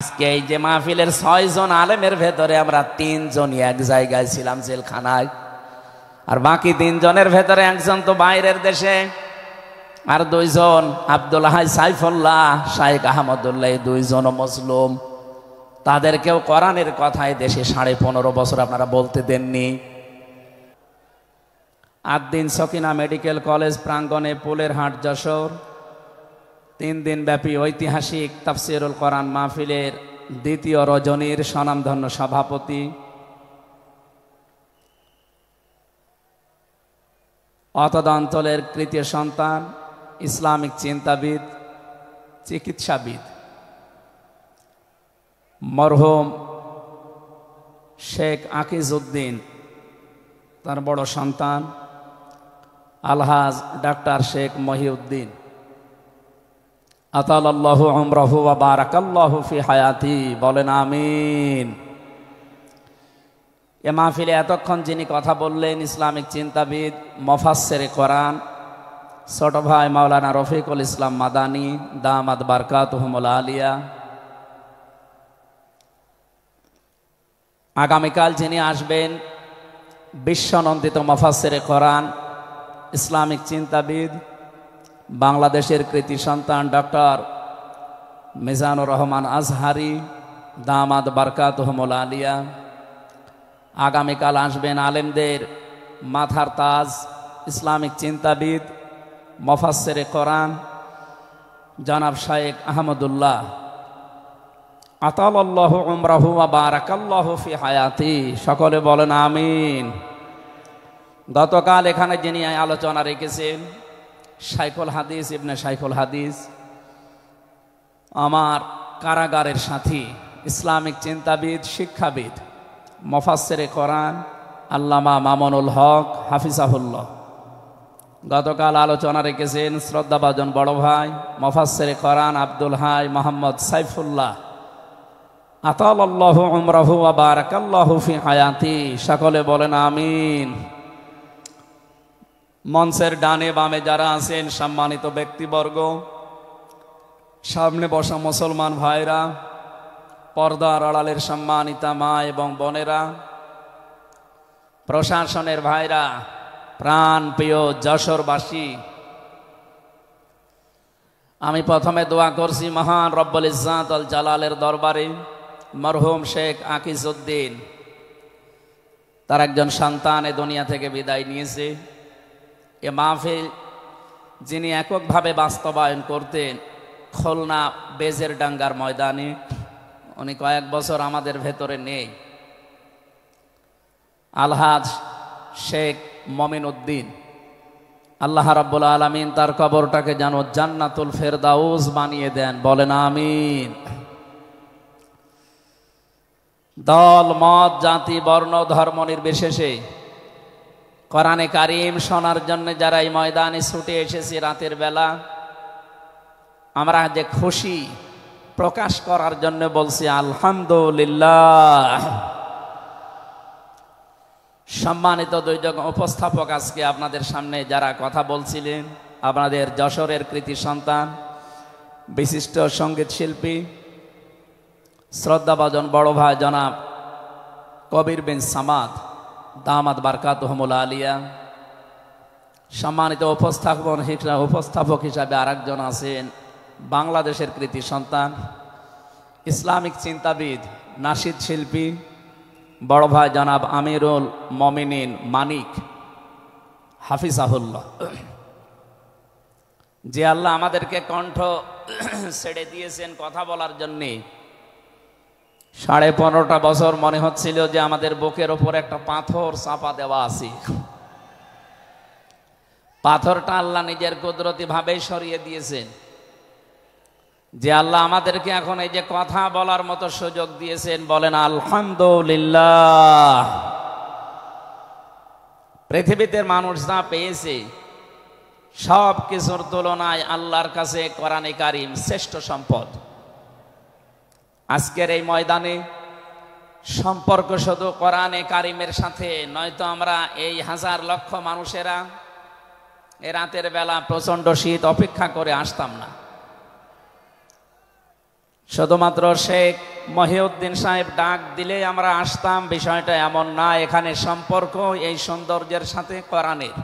আজকে এই যে মাহফিলের 6 জন আলেমের ভেতরে আমরা 3 জনই এক জায়গায় ছিলাম জেলখানায়, আর বাকি 3 জনের ভেতরে একজন তো বাইরের দেশে, আর 2 জন আব্দুল হাই সাইফুল্লাহ শাইখ আহমদুল্লাহ, 2 জন মুসলিম। তাদেরকেও কোরআনের কথায় দেশে 15.5 বছর আপনারা বলতে দেননি। 8 দিন সকিনা মেডিকেল কলেজ প্রাঙ্গণে পুলের হাট যশোর 3 দিন ব্যাপী ঐতিহাসিক তাফসিরুল কোরআন মাহফিলের দ্বিতীয় রজনীর স্বনামধন্য সভাপতি অতদান্তলের তৃতীয় সন্তান, ইসলামিক চিন্তাবিদ, চিকিৎসাবিদ মরহুম শেখ আকিজউদ্দিন, তার বড় সন্তান আলহাজ ডাক্তার শেখ মহিউদ্দিন, আতালাল্লাহু উমরাহু ওয়া বারাকাল্লাহু ফি হায়াতি, বলেন আমিন। এ মাহফিলে এতক্ষণ যিনি কথা বললেন ইসলামিক চিন্তাবিদ, মুফাসসিরে কোরআন ছোট ভাই মাওলানা রফিকুল ইসলাম মাদানী দামাত বারকাতুহুমুল আলিয়া। আগামীকাল যিনি আসবেন বিশ্বনন্দিত মুফাসসিরে কোরআন, ইসলামিক চিন্তাবিদ, বাংলাদেশের কৃতি সন্তান ডক্টর মিজানুর রহমান আজহারি দামাত বারকাতুহুমুল আলিয়া। আগামীকাল আসবেন আলেমদের মাথার তাজ, ইসলামিক চিন্তাবিদ, মুফাসসিরে কোরআন জনাব শাইখ আহমদুল্লাহ, আতালাল্লাহু উমরাহু ওয়া বারাকাল্লাহু ফি হায়াতি, সকলে বলেন আমিন। গতকাল এখানে যিনি আলোচনা রেখেছেন শাইখুল হাদিস ইবনে শাইখুল হাদিস, আমার কারাগারের সাথী, ইসলামিক চিন্তাবিদ, শিক্ষাবিদ, মুফাসসিরে কোরআন আল্লামা মামুনুল হক হাফিজাহুল্লাহ। গতকাল আলোচনা রেখেছেন শ্রদ্ধাভাজন বড় ভাই মুফাসসিরে কোরআন আব্দুল হাই মোহাম্মদ সাইফুল্লাহ, আতালাল্লাহু উমরাহু ওয়া বারাকাল্লাহু ফি হায়াতি, সকলে বলেন আমিন। মঞ্চের ডানে বামে যারা আছেন সম্মানিত ব্যক্তিবর্গ, সামনে বসা মুসলমান ভাইরা, পর্দার আড়ালের সম্মানিতা মা এবং বোনেরা, প্রশাসনের ভাইরা, প্রাণ প্রিয় যশোরবাসী, আমি প্রথমে দোয়া করছি মহান রব্বুল ইজ্জাত আল জালালের দরবারে মরহুম শেখ আকিজউদ্দিন, তার একজন সন্তান এ দুনিয়া থেকে বিদায় নিয়েছে। এ মাহফিল যিনি এককভাবে বাস্তবায়ন করতেন খুলনা বেজের ডাঙ্গার ময়দানে, উনি কয়েক বছর আমাদের ভেতরে নেই, আলহাজ শেখ মমিন উদ্দিন। আল্লাহ রাব্বুল আলামিন তার কবরটাকে যেন জান্নাতুল ফেরদাউস বানিয়ে দেন, বলেন আমিন। দল মত জাতি বর্ণ ধর্ম নির্বিশেষে কোরআনে কারিম শোনার জন্য যারা এই ময়দানে ছুটে এসেছি রাতের বেলা, আমরা যে খুশি প্রকাশ করার জন্য বলছি আলহামদুলিল্লাহ। সম্মানিত 2 জন উপস্থাপক আজকে আপনাদের সামনে যারা কথা বলছিলেন, আপনাদের যশোরের কৃতি সন্তান, বিশিষ্ট সঙ্গীত শিল্পী, শ্রদ্ধাভাজন বড় ভাই জনাব কবির বিন সামাদ দামাত বারকাতুহুমুল আলিয়া। সম্মানিত উপস্থাপক হিসাবে আরেকজন আছেন বাংলাদেশের কৃতি সন্তান, ইসলামিক চিন্তাবিদ, নাশিদ শিল্পী বড় ভাই জনাব আমিরুল মমিনিন মানিক হাফিজাহুল্লাহ। যে আল্লাহ আমাদেরকে কণ্ঠ ছেড়ে দিয়েছেন কথা বলার জন্যে, 15.5 বছর মনে হচ্ছিল যে আমাদের বুকের ওপর একটা পাথর চাপা দেওয়া আছে। পাথরটা আল্লাহ নিজের কুদরতি ভাবেই সরিয়ে দিয়েছেন। যে আল্লাহ আমাদেরকে এখন এই যে কথা বলার মতো সুযোগ দিয়েছেন, বলেন আলহামদুলিল্লাহ। পৃথিবীতে মানুষ যা পেয়েছে সব কিছুর তুলনায় আল্লাহর কাছে কোরআনে কারিম শ্রেষ্ঠ সম্পদ। আজকের এই ময়দানে সম্পর্ক শুধু কোরআনে কারিমের সাথে, নয়তো আমরা এই হাজার লক্ষ মানুষেরা এ রাতের বেলা প্রচন্ড শীত অপেক্ষা করে আসতাম না। শুধুমাত্র শেখ মহিউদ্দিন সাহেব ডাক দিলে আমরা আসতাম, বিষয়টা এমন না। এখানে সম্পর্ক এই সৌন্দর্যের সাথে কোরআনের।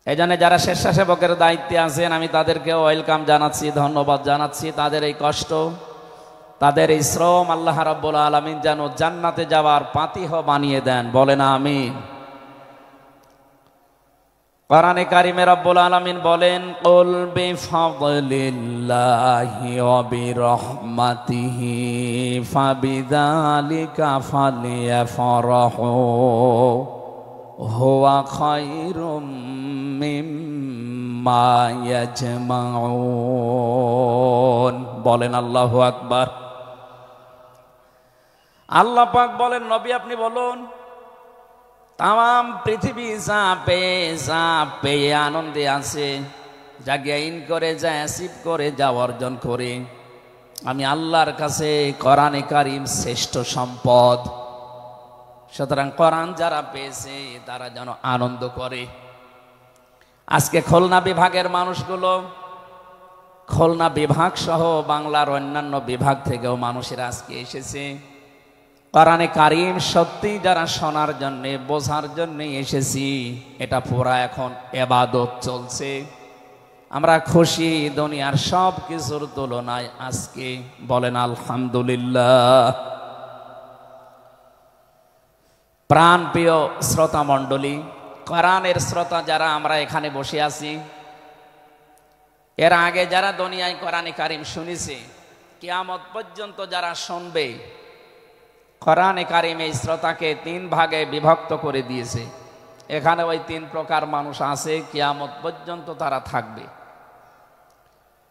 এই জন্য যারা স্বেচ্ছাসেবকের দায়িত্বে আছেন আমি তাদেরকে ওয়েলকাম জানাচ্ছি, ধন্যবাদ জানাচ্ছি। তাদের এই কষ্ট, তাদের এই শ্রম আল্লাহ রাব্বুল আলামিন যেন জান্নাতে যাওয়ার পাতিহ বানিয়ে দেন, বলেন আমিন। কোরআনে কারিমে রব্বুল আলামিন বলেন, কুল বিফাদলিল্লাহি ওয়া বিরহমাতিহি ফাবিযালিকা ফালিয়াফরাহু হুয়া খায়রুম মিম্মা ইয়াজমাউন। বলেন আল্লাহু আকবার। আল্লাহ পাক বলেন, নবী আপনি বলুন, তাম পৃথিবী যা পেয়ে আনন্দে আছে, যা গেইন করে, যা অ্যাচিভ করে, যা অর্জন করে, আমি আল্লাহর কাছে কোরআনে কারিম শ্রেষ্ঠ সম্পদ। সুতরাং কোরআন যারা পেয়েছে তারা যেন আনন্দ করে। আজকে খুলনা বিভাগের মানুষগুলো, খুলনা বিভাগ সহ বাংলার অন্যান্য বিভাগ থেকেও মানুষেরা আজকে এসেছে কোরআনে কারিম সত্যি যারা শোনার জন্যে, বোঝার জন্যে এসেছি। এটা পুরা এখন ইবাদত চলছে। আমরা খুশি দুনিয়ার সব কিছুর তুলনায় আজকে, বলেন আলহামদুলিল্লাহ। প্রাণপ্রিয় শ্রোতা মণ্ডলী, কোরআনের শ্রোতা যারা আমরা এখানে বসে আছি, এর আগে যারা দুনিয়ায় কোরআনে কারিম শুনেছে, কিয়ামত পর্যন্ত যারা শুনবে, কোরআনে কারিম এই শ্রোতাকে 3 ভাগে বিভক্ত করে দিয়েছে। এখানে ওই 3 প্রকার মানুষ আছে, কিয়ামত পর্যন্ত তারা থাকবে।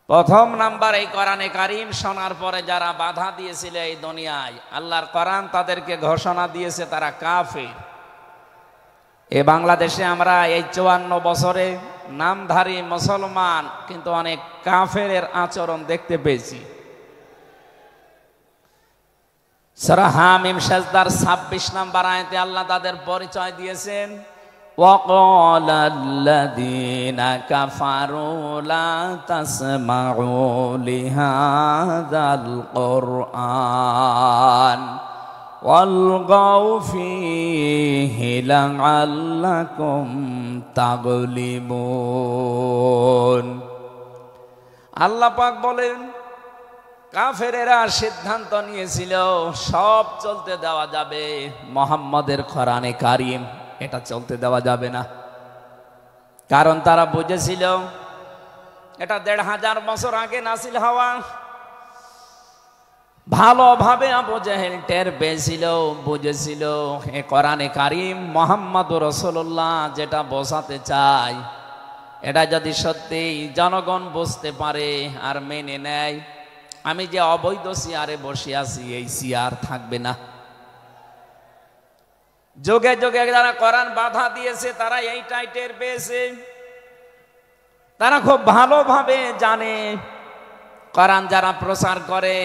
প্রথম নাম্বার, এই কোরআনে কারিম শোনার পরে যারা বাধা দিয়েছিল এই দুনিয়ায়, আল্লাহর কোরআন তাদেরকে ঘোষণা দিয়েছে তারা কাফের। এ বাংলাদেশে আমরা এই 54 বছরে নামধারী মুসলমান, কিন্তু অনেক কাফেরের আচরণ দেখতে পেয়েছি। সূরা হামিম সাজদার 26 নম্বর আয়াতে আল্লাহ তাদের পরিচয় দিয়েছেন, وَقَالَ الَّذِينَ كَفَرُوا لَا تَسْمَعُوا لِهَذَا الْقُرْآنِ وَالْغَوْا فِيهِ لَعَلَّكُمْ تَغْلِبُونَ। আল্লাহ পাক বলেন, কাফেরেরা সিদ্ধান্ত নিয়েছিল সব চলতে দেওয়া যাবে, মুহাম্মদের কোরআনে কারিম এটা চলতে দেওয়া যাবে না। কারণ তারা বুঝেছিল এটা 1500 বছর আগে নাসিল হওয়া। ভালোভাবে আবু জেহেল টের পেয়েছিল, বুঝেছিল এ কোরআনে কারিম মুহাম্মদুর রাসূলুল্লাহ যেটা বোঝাতে চায়, এটা যদি সত্যি জনগণ বুঝতে পারে আর মেনে নেয়, আমি যে অবৈধ চেয়ারে বসে আছি এই চেয়ার থাকবে না। যুগে যুগে যারা কোরআন বাধা দিয়েছে তারা এইটাই টের পেয়েছে। তারা খুব ভালোভাবে জানে কোরআন যারা প্রচার করে,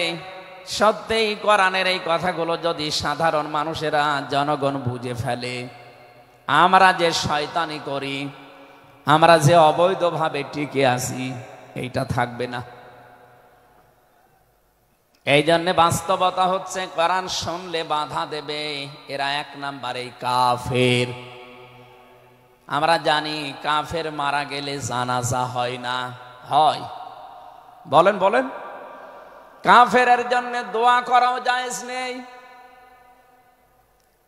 সত্যিই কোরআনের এই কথাগুলো যদি সাধারণ মানুষেরা, জনগণ বুঝে ফেলে, আমরা যে শয়তানি করি, আমরা যে অবৈধভাবে টিকে আছি, এইটা থাকবে না। এই জন্য বাস্তবতা হচ্ছে কোরআন শুনলে বাধা দেবে এরা 1 নম্বরে কাফের। আমরা জানি কাফের মারা গেলে জানাজা হয় না, হয়? বলেন বলেন। কাফেরের জন্য দোয়া করাও জায়েজ নেই।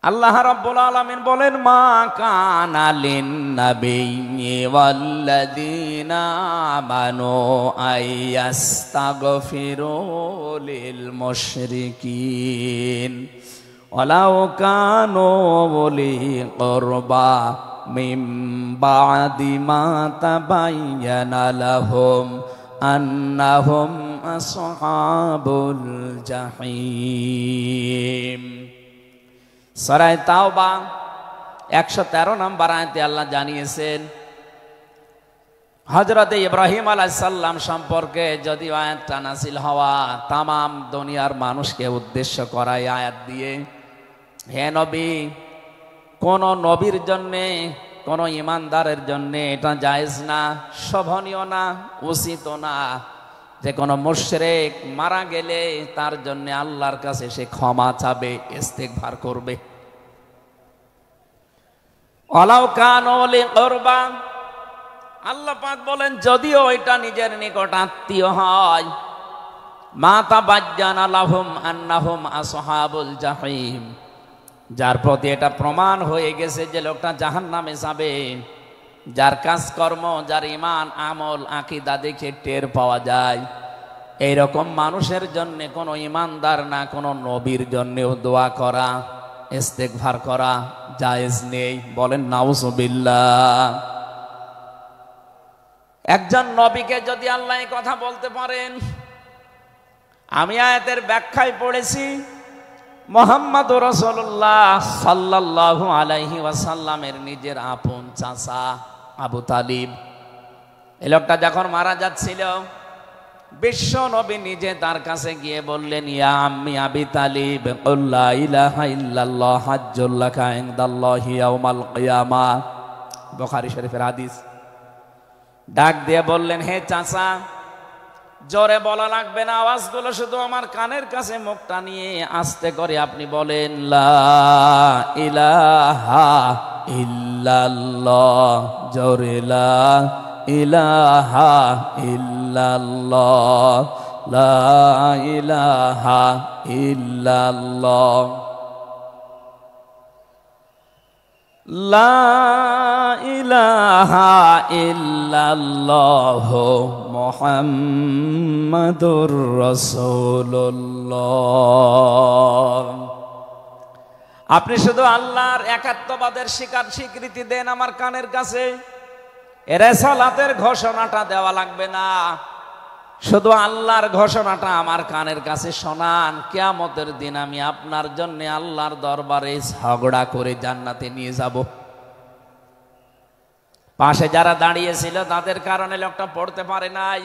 আল্লাহ রাব্বুল আলামিন বলেন, মা কানা লিন-নাবিয়্যি ওয়াল্লাযীনা আমানু আইয়াস্তাগফিরু লিল মুশরিকিন ওয়ালাউ কানু উলি কুরবা মিন বা'দি মা তাবায়্যানা লাহুম আন্নাহুম আসহাবুল জাহিম। সূরা তাওবা 113 নম্বর আয়াতে আল্লাহ জানিয়েছেন, হযরত ইব্রাহিম আলাইহিস সালাম সম্পর্কে যদিও আয়াতটা নাযিল হওয়া তাম দুনিয়ার মানুষকে উদ্দেশ্য করা আয়াত দিয়ে, হে নবী, কোন নবীর জন্যে, কোন ইমানদারের জন্যে এটা জায়েজ না, শোভনীয় না, উচিত না যে কোনো মুশরিক মারা গেলে তার জন্য আল্লাহর কাছে সে ক্ষমা চাবে, ইস্তিগফার করবে। ওয়ালাউ কানু লিকুরবা, আল্লাহ পাক বলেন যদিও এটা নিজের নিকট আত্মীয় হয়, মা তাবাজ্জানা লাহুম আন্নাহুম আসহাবুল জাহিম, যার প্রতি এটা প্রমাণ হয়ে গেছে যে লোকটা জাহান্নামে যাবে, যার কাজকর্ম, যার ঈমান আমল আকীদা দেখে টের পাওয়া যায়, এইরকম মানুষের জন্য কোনো ঈমানদার না কোনো নবীর জন্যও দোয়া করা, ইস্তিগফার করা জায়েজ নেই। বলেন নাউযুবিল্লাহ। একজন নবীকে যদি আল্লাহ এই কথা বলতে পারেন, আমি আয়াতের ব্যাখ্যায় পড়েছি মুহাম্মদুর রাসূলুল্লাহ সাল্লাল্লাহু আলাইহি ওয়াসাল্লামের নিজের আপন চাচা আবু তালিব, এই লোকটা যখন মারা যাচ্ছিল, বিশ্ব নবী নিজে তার কাছে গিয়ে বললেন, ইয়া আম্মি আবি তালিব, কুল লা ইলাহা ইল্লাল্লাহ হাজ্জুল লাকা ইনদাল্লাহি ইয়াউমাল কিয়ামাহ, বুখারী শরীফের হাদিস। ডাক দিয়ে বললেন, হে চাচা, জোরে বলা লাগবে না, আওয়াজগুলো শুধু আমার কানের কাছে মুখটা নিয়ে আস্তে করে আপনি বলেন, লা ইলাহা ইল্লাল্লাহ, জোরে লা ইলাহা ইল্লাল্লাহ, লা ইলাহা ইল্লাল্লাহ, লা ইলাহা ইল্লাল্লাহ মুহাম্মাদুর রাসূলুল্লাহ। আপনি শুধু আল্লাহর একাত্মবাদের স্বীকৃতি দেন আমার কানের কাছে, রিসালাতের ঘোষণাটা দেওয়া লাগবে না, শুধু আল্লাহর ঘোষণাটা আমার কানের কাছে শোনান। কিয়ামতের দিন আমি আপনার জন্য আল্লাহর দরবারে ঝগড়া করে জান্নাতে নিয়ে যাব। পাশে যারা দাঁড়িয়েছিল তাদের কারণে লোকটা পড়তে পারে নাই।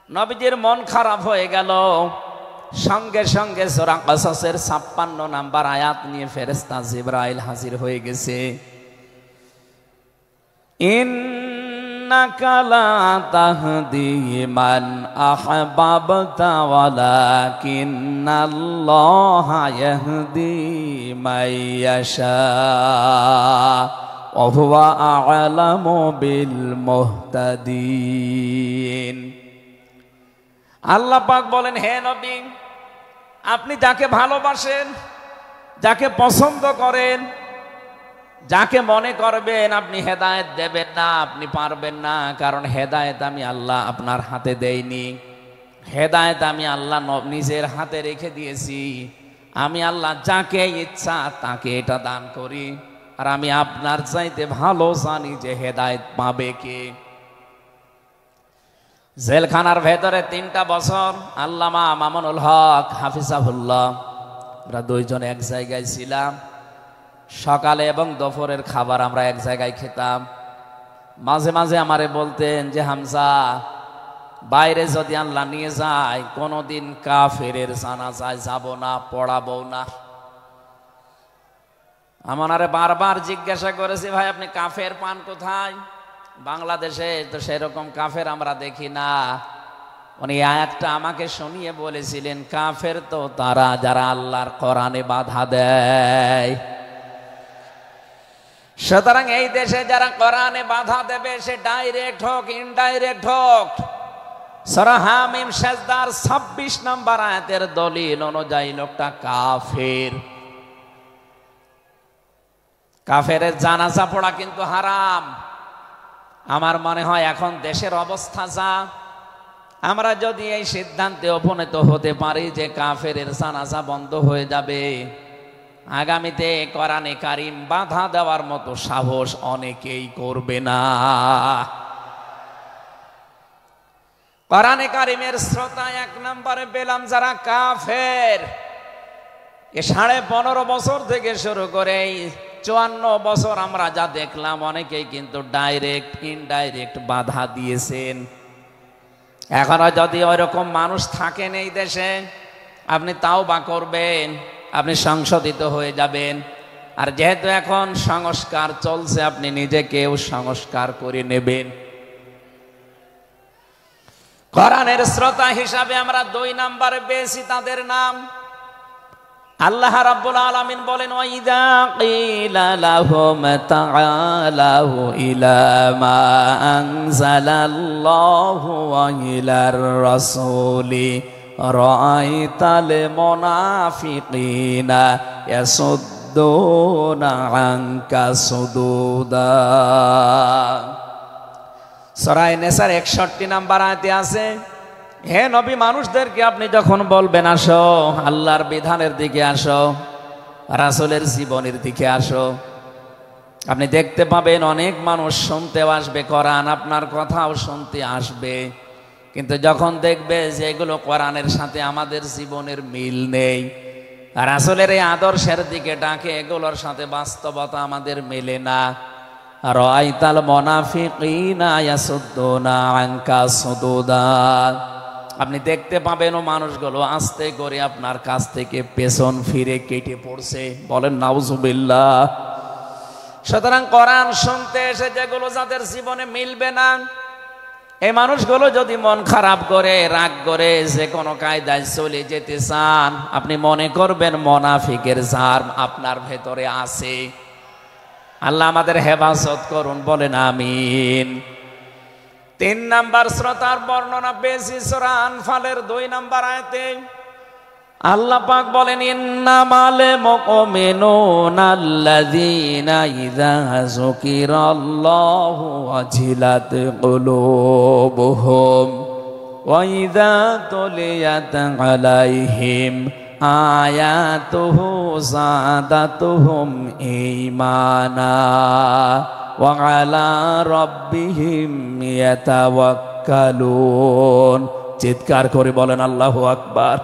নবীজির মন খারাপ হয়ে গেল। সঙ্গে সঙ্গে সূরা কাসাসের ৫৬ নাম্বার আয়াত নিয়ে ফেরেশতা জিবরাইল হাজির হয়ে গেছে। ইন্নাকা লা তাহদি মান আহবাবতা ওয়ালাকিন্নাল্লাহা ইয়াহদি মাইয়াশা ওয়া হুয়া আ'লামু বিল মুহতাদিন। আল্লাহ পাক বলেন, হে নবী, আপনি যাকে ভালোবাসেন, যাকে পছন্দ করেন, যাকে মনে করবেন আপনি হেদায়েত দেবেন না, আপনি পারবেন না, কারণ হেদায়েত আমি আল্লাহ আপনার হাতে দেইনি। হেদায়েত আমি আল্লাহ নিজের হাতে রেখে দিয়েছি। আমি আল্লাহ যাকে ইচ্ছা তাকে এটা দান করি, আর আমি আপনার চাইতে ভালো জানি যে হেদায়েত পাবে কে। জেলখানার ভেতরে ৩টা বছর আল্লামা মামুনুল হক হাফিজাহুল্লাহ, আমরা দুইজন এক জায়গায় ছিলাম। সকালে এবং দুপুরের খাবার আমরা এক জায়গায় খেতাম। মাঝে মাঝে আমারে বলতেন যে, হামজা, বাইরে যদি আল্লাহ নিয়ে যায় কোনোদিন কাফেরের জানাজায় যাব না, পড়াবো না। আমারে বারবার জিজ্ঞাসা করেছি, ভাই আপনি কাফের পান কোথায়? বাংলাদেশে তো সেরকম কাফের আমরা দেখি না। উনি আয়াতটা আমাকে শুনিয়ে বলেছিলেন, কাফের তো তারা যারা আল্লাহর কোরআনে বাধা দেয়। সুতরাং এই দেশে যারা কোরআনে বাধা দেবে, সে ডাইরেক্ট হোক ইনডাইরেক্ট হোক, সূরা হামিম সেজদার ২৬ নম্বর আয়াতের দলিল অনুযায়ী লোকটা কাফের। কাফেরের জানাজা পড়া কিন্তু হারাম। আমার মনে হয় এখন দেশের অবস্থা যা, আমরা যদি এই সিদ্ধান্তে উপনীত হতে পারি যে কাফেরের জানাজা বন্ধ হয়ে যাবে, আগামীতে কোরআনে কারিম বাধা দেওয়ার মতো সাহস অনেকেই করবে না। কোরআনে কারিমের শ্রোতা ১ নম্বরে পেলাম যারা কাফের। এ ১৫.৫ বছর থেকে শুরু করে ৫৪ বছর আমরা যা দেখলাম, অনেকেই কিন্তু ডাইরেক্ট ইনডাইরেক্ট বাধা দিয়েছেন। এখনো যদি ওইরকম মানুষ থাকেন এই দেশে, আপনি তাওবা করবেন, আপনি সংশোধিত হয়ে যাবেন। আর যেহেতু এখন সংস্কার চলছে, আপনি নিজেকেও সংস্কার করে নেবেন। কোরআনের শ্রোতা হিসাবে আমরা 2 নম্বরে পেয়েছি তাদের নাম। আল্লাহ রাব্বুল আলামিন বলেন, ওয়াইদা কিলা লাহুম তাআলাউ ইলা মা আনজালাল্লাহু ওয়া ইলার রাসূলি রাআইতাল মুনাফিকিনা ইয়াসুদ্দুনা আনকা সুদুদা। সূরা নিসার 61 নম্বর আয়াতে আছে, হে নবী, মানুষদেরকে আপনি যখন বলবেন আসো আল্লাহর বিধানের দিকে আসো, রাসূলের জীবনের দিকে আসো, আপনি দেখতে পাবেন অনেক মানুষ শুনতেও আসবে কোরআন, আপনার কথাও শুনতে আসবে, কিন্তু যখন দেখবে যে এগুলো কোরআনের সাথে আমাদের জীবনের মিল নেই, রাসূলের এই আদর্শের দিকে ডাকে, এগুলোর সাথে বাস্তবতা আমাদের মেলে না, রাআইতাল মুনাফিকিনা ইয়াসুদ্দুনা আনকা সুদুদা, আপনি দেখতে পাবেন ও মানুষগুলো আস্তে করে আপনার কাছ থেকে পেছন ফিরে কেটে পড়ছে। বলেন নাউজুবিল্লাহ। সুতরাং কোরআন শুনতে এসে যেগুলো যাদের জীবনে মিলবে না, এই মানুষগুলো যদি মন খারাপ করে, রাগ করে, যে কোনো কায়দায় চলে যেতে চান, আপনি মনে করবেন মুনাফিকের জার আপনার ভেতরে আছে। আল্লাহ আমাদের হেফাজত করুন, বলেন আমিন। 3 নাম্বার শ্রোতার বর্ণনা পেয়েছি সূরা আনফালের 2 নম্বর আয়াতে। আল্লাহ পাক বলেন, ইন্নামাল মুমিনুনা আল্লাযীনা ইযা যুকিরাল্লাহু ওয়াজিলাত কুলুবুহুম ওয়া ইযা তুলিয়াত আলাইহিম আয়াতুহু যাদাতুহুম ঈমানা ওয়া আলা রাব্বিহিম ইয়াতাওয়াক্কালুন। চিৎকার করে বলেন আল্লাহু আকবার।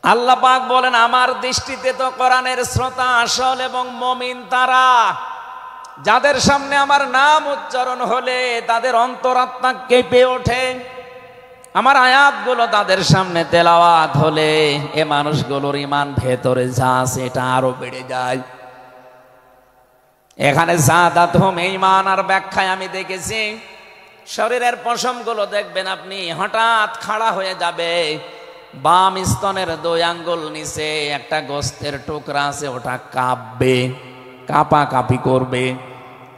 আল্লাহ পাক বলেন, আমার দৃষ্টিতে তো কোরআনের শ্রোতা আসল এবং মুমিন তারা, যাদের সামনে আমার নাম উচ্চারণ হলে তাদের অন্তরাত্মা কেঁপে ওঠে, আমার আয়াতগুলো তাদের সামনে তেলাওয়াত হলে এ মানুষগুলোর ঈমান ভেতরে যা আছে এটা আরো বেড়ে যায়। এখানে যাদাতুহুম ঈমান আর ব্যাখ্যায় আমি দেখেছি, শরীরের পশমগুলো দেখবেন আপনি হঠাৎ খাড়া হয়ে যাবে, বাম স্তনের 2 আঙ্গুল নিচে একটা গোস্তের টুকরা আছে, ওটা কাঁপবে, কাঁপাকাঁপি করবে,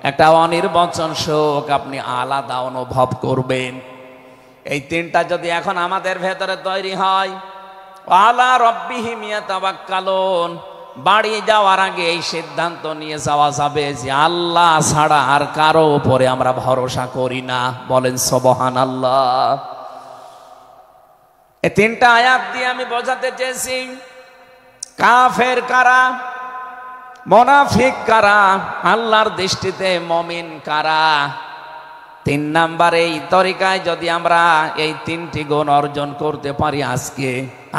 একটা অনির্বচন শোক আপনি আলাদা অনুভব করবেন। এই 3টা যদি এখন আমাদের ভেতরে তৈরি হয়, আলা রাব্বিহিম ইয়াতাওয়াক্কালুন, বাড়ি যাওয়ার আগে এই সিদ্ধান্ত নিয়ে যাওয়া যাবে যে আল্লাহ ছাড়া আর কারো উপরে আমরা ভরসা করি না। বলেন সুবহানাল্লাহ। এই 3টা আয়াত দিয়ে আমি বোঝাতে চেয়েছি কাফের কারা, মুনাফিক কারা, আল্লাহর দৃষ্টিতে মুমিন কারা। 3 নাম্বারে এই তরিকায় যদি আমরা এই 3টি গুণ অর্জন করতে পারি, আজকে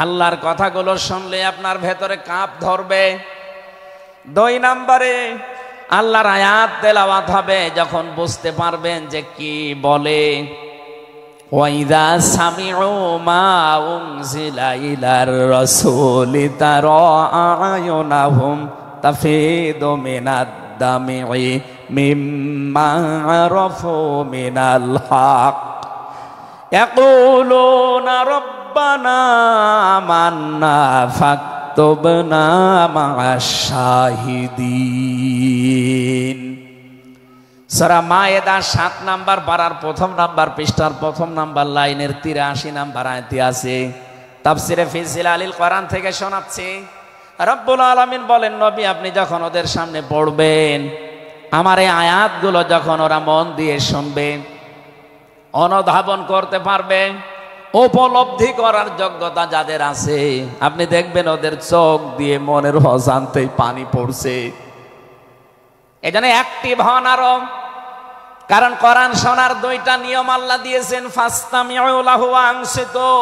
আল্লাহর কথাগুলো শুনলে আপনার ভেতরে কাঁপ ধরবে। 2 নাম্বারে আল্লাহর আয়াত তেলাওয়াত হবে, যখন বুঝতে পারবেন যে কি বলে, ওয়াইদা সামিউ মা উনজিলা ইলার রাসূলি তারা আয়ুনাহুম তাফিদু মিনাদ দামি মিম্মা আরাফু মিনাল হক ইয়াকুলুনা রব্বানা আমান্না ফাকতুবনা মা'আশ শাহিদিন। সূরা মায়েদা 7 নাম্বার পারার 1 নাম্বার পৃষ্ঠার 1 নাম্বার লাইনের 83 নাম্বার আয়াতে আছে। তাফসিরে ফি জিলালিল কোরআন থেকে শোনাচ্ছি, রব্বুল আলামিন বলেন, নবী আপনি যখন ওদের সামনে পড়বেন, আমার এই আয়াতগুলো যখন ওরা মন দিয়ে শুনবে, অনুধাবন করতে পারবে, উপলব্ধি করার যোগ্যতা যাদের আছে, আপনি দেখবেন ওদের চোখ দিয়ে মনের অজান্তেই পানি পড়ছে। এজন্য অ্যাক্টিভ হন আরো, কারণ কোরআন শোনার 2টা নিয়ম আল্লাহ দিয়েছেন, ফাসতামিউ লাহু ওয়া আনসিতু।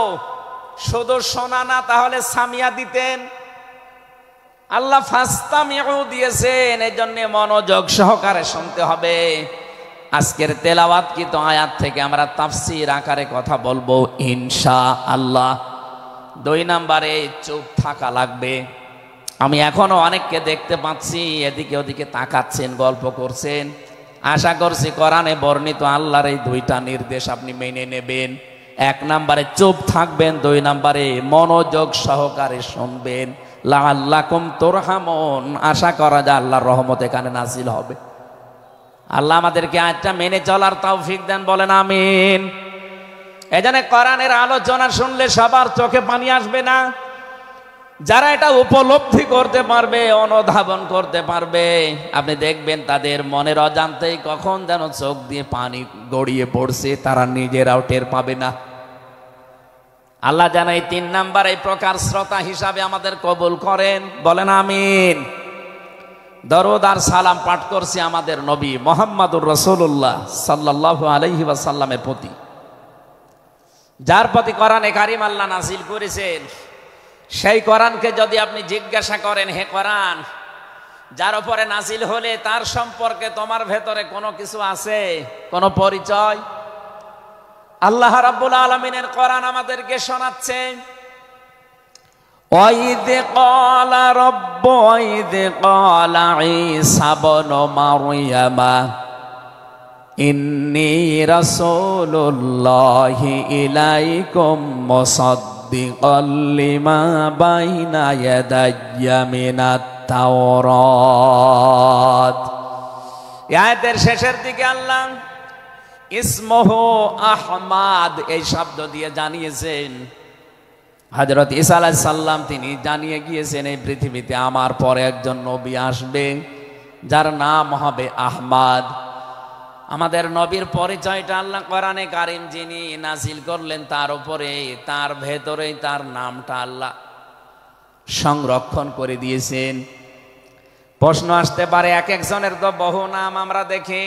শুধু শোনা না, তাহলে সামিয়া দিতেন। আল্লাহ ফাসতামিউ দিয়েছেন, এজন্য মনোযোগ সহকারে শুনতে হবে। আজকের তেলাওয়াতকৃত আয়াত থেকে আমরা তাফসীর আকারে কথা বলবো ইনশাআল্লাহ। 2 নাম্বারে চুপ থাকা লাগবে। আমি এখনো অনেককে দেখতে পাচ্ছি এদিকে ওদিকে তাকাচ্ছেন, গল্প করছেন, আশা করছি কোরআনে বর্ণিত আল্লাহর এই দুইটা নির্দেশ আপনি মেনে নেবেন। 1 নম্বরে চুপ থাকবেন, 2 নম্বরে মনোযোগ সহকারে শুনবেন। লাআল্লাকুম তুরহামুন, আশা করা যায় আল্লাহর রহমত এখানে নাজিল হবে। আল্লাহ আমাদেরকে আয়াতটা মেনে চলার তৌফিক দেন, বলেন আমিন। এজন্য কোরআনের আলোচনা শুনলে সবার চোখে পানি আসবে না। যারা এটা উপলব্ধি করতে পারবে, অনুধাবন করতে পারবে, আপনি দেখবেন তাদের মনের অজান্তেই কখন যেন চোখ দিয়ে পানি গড়িয়ে পড়ছে, তারা নিজেরাও টের পাবে না। আল্লাহ যেন এই 3 নাম্বার এই প্রকার শ্রোতা হিসাবে আমাদের কবুল করেন, বলেন আমিন। দরুদ আর সালাম পাঠ করছি আমাদের নবী মুহাম্মদুর রাসূলুল্লাহ সাল্লাল্লাহু আলাইহি ওয়াসাল্লামের প্রতি, যার প্রতি কোরআনে কারীম আল্লাহ নাযিল করেছেন। সেই কোরআনকে যদি আপনি জিজ্ঞাসা করেন, হে কোরআন, যার উপরে নাযিল হলে তার সম্পর্কে তোমার ভেতরে কোনো কিছু আছে, কোনো পরিচয়? আল্লাহ রাব্বুল আলামিনের কোরআন আমাদেরকে শোনাচ্ছেন, ওয়াইদ ক্বালা রাব্বু ওয়াইদ ক্বালা ঈসা ইবনু মারইয়ামা ইন্নী রাসূলুল্লাহি ইলাইকুম মুসাদ্দিকাল লিমা বাইনা ইয়াদাইয়া মিনাত তাওরাত। আয়াতের শেষের দিকে আল্লাহ ইসমহু আহমাদ এই শব্দ দিয়ে জানিয়েছেন, হযরত ঈসা আলাইহিস সালাম তিনি জানিয়ে গিয়েছেন এই পৃথিবীতে আমার পরে একজন নবী আসবে যার নাম হবে আহমদ। আমাদের নবীর পরিচয়টা আল্লাহ কোরআনে কারীম যিনি নাযিল করলেন তার উপরে, তার ভেতরেই তার নামটা আল্লাহ সংরক্ষণ করে দিয়েছেন। প্রশ্ন আসতে পারে, এক একজনের তো বহু নাম আমরা দেখি,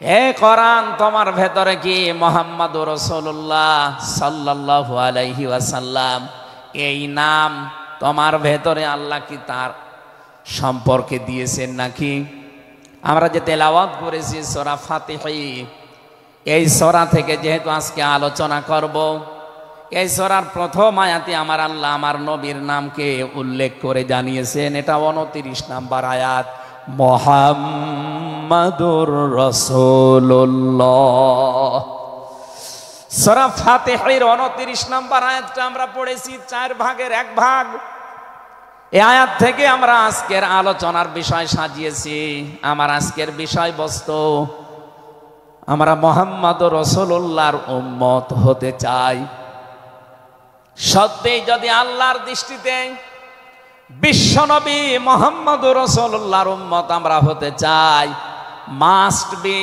হে কোরআন তোমার ভেতরে কি মুহাম্মদুর রাসূলুল্লাহ সাল্লাল্লাহু আলাইহি ওয়াসাল্লাম এই নাম তোমার ভেতরে আল্লাহ কি তার সম্পর্কে দিয়েছেন নাকি? আমরা যে তেলাওয়াত করেছি সূরা ফাতিহা, এই সূরা থেকে যেহেতু আজকে আলোচনা করব, এই সূরার প্রথম আয়াতে আমার আল্লাহ আমার নবীর নামকে উল্লেখ করে জানিয়েছেন। এটা 29 নম্বর আয়াত, মুহাম্মাদুর রাসূলুল্লাহ। সূরা ফাতিহার 29 নম্বর আয়াতটা আমরা পড়েছি 4 ভাগের 1 ভাগ। এই আয়াত থেকে আমরা আজকের আলোচনার বিষয় সাজিয়েছি। আমার আজকের বিষয়বস্তু, আমরা মুহাম্মাদুর রাসূলুল্লাহর উম্মত হতে চাই। সত্যি যদি আল্লাহর দৃষ্টিতে বিশ্বনবী মুহাম্মদুর রাসূলুল্লাহর উম্মত আমরা হতে চাই, মাস্ট বি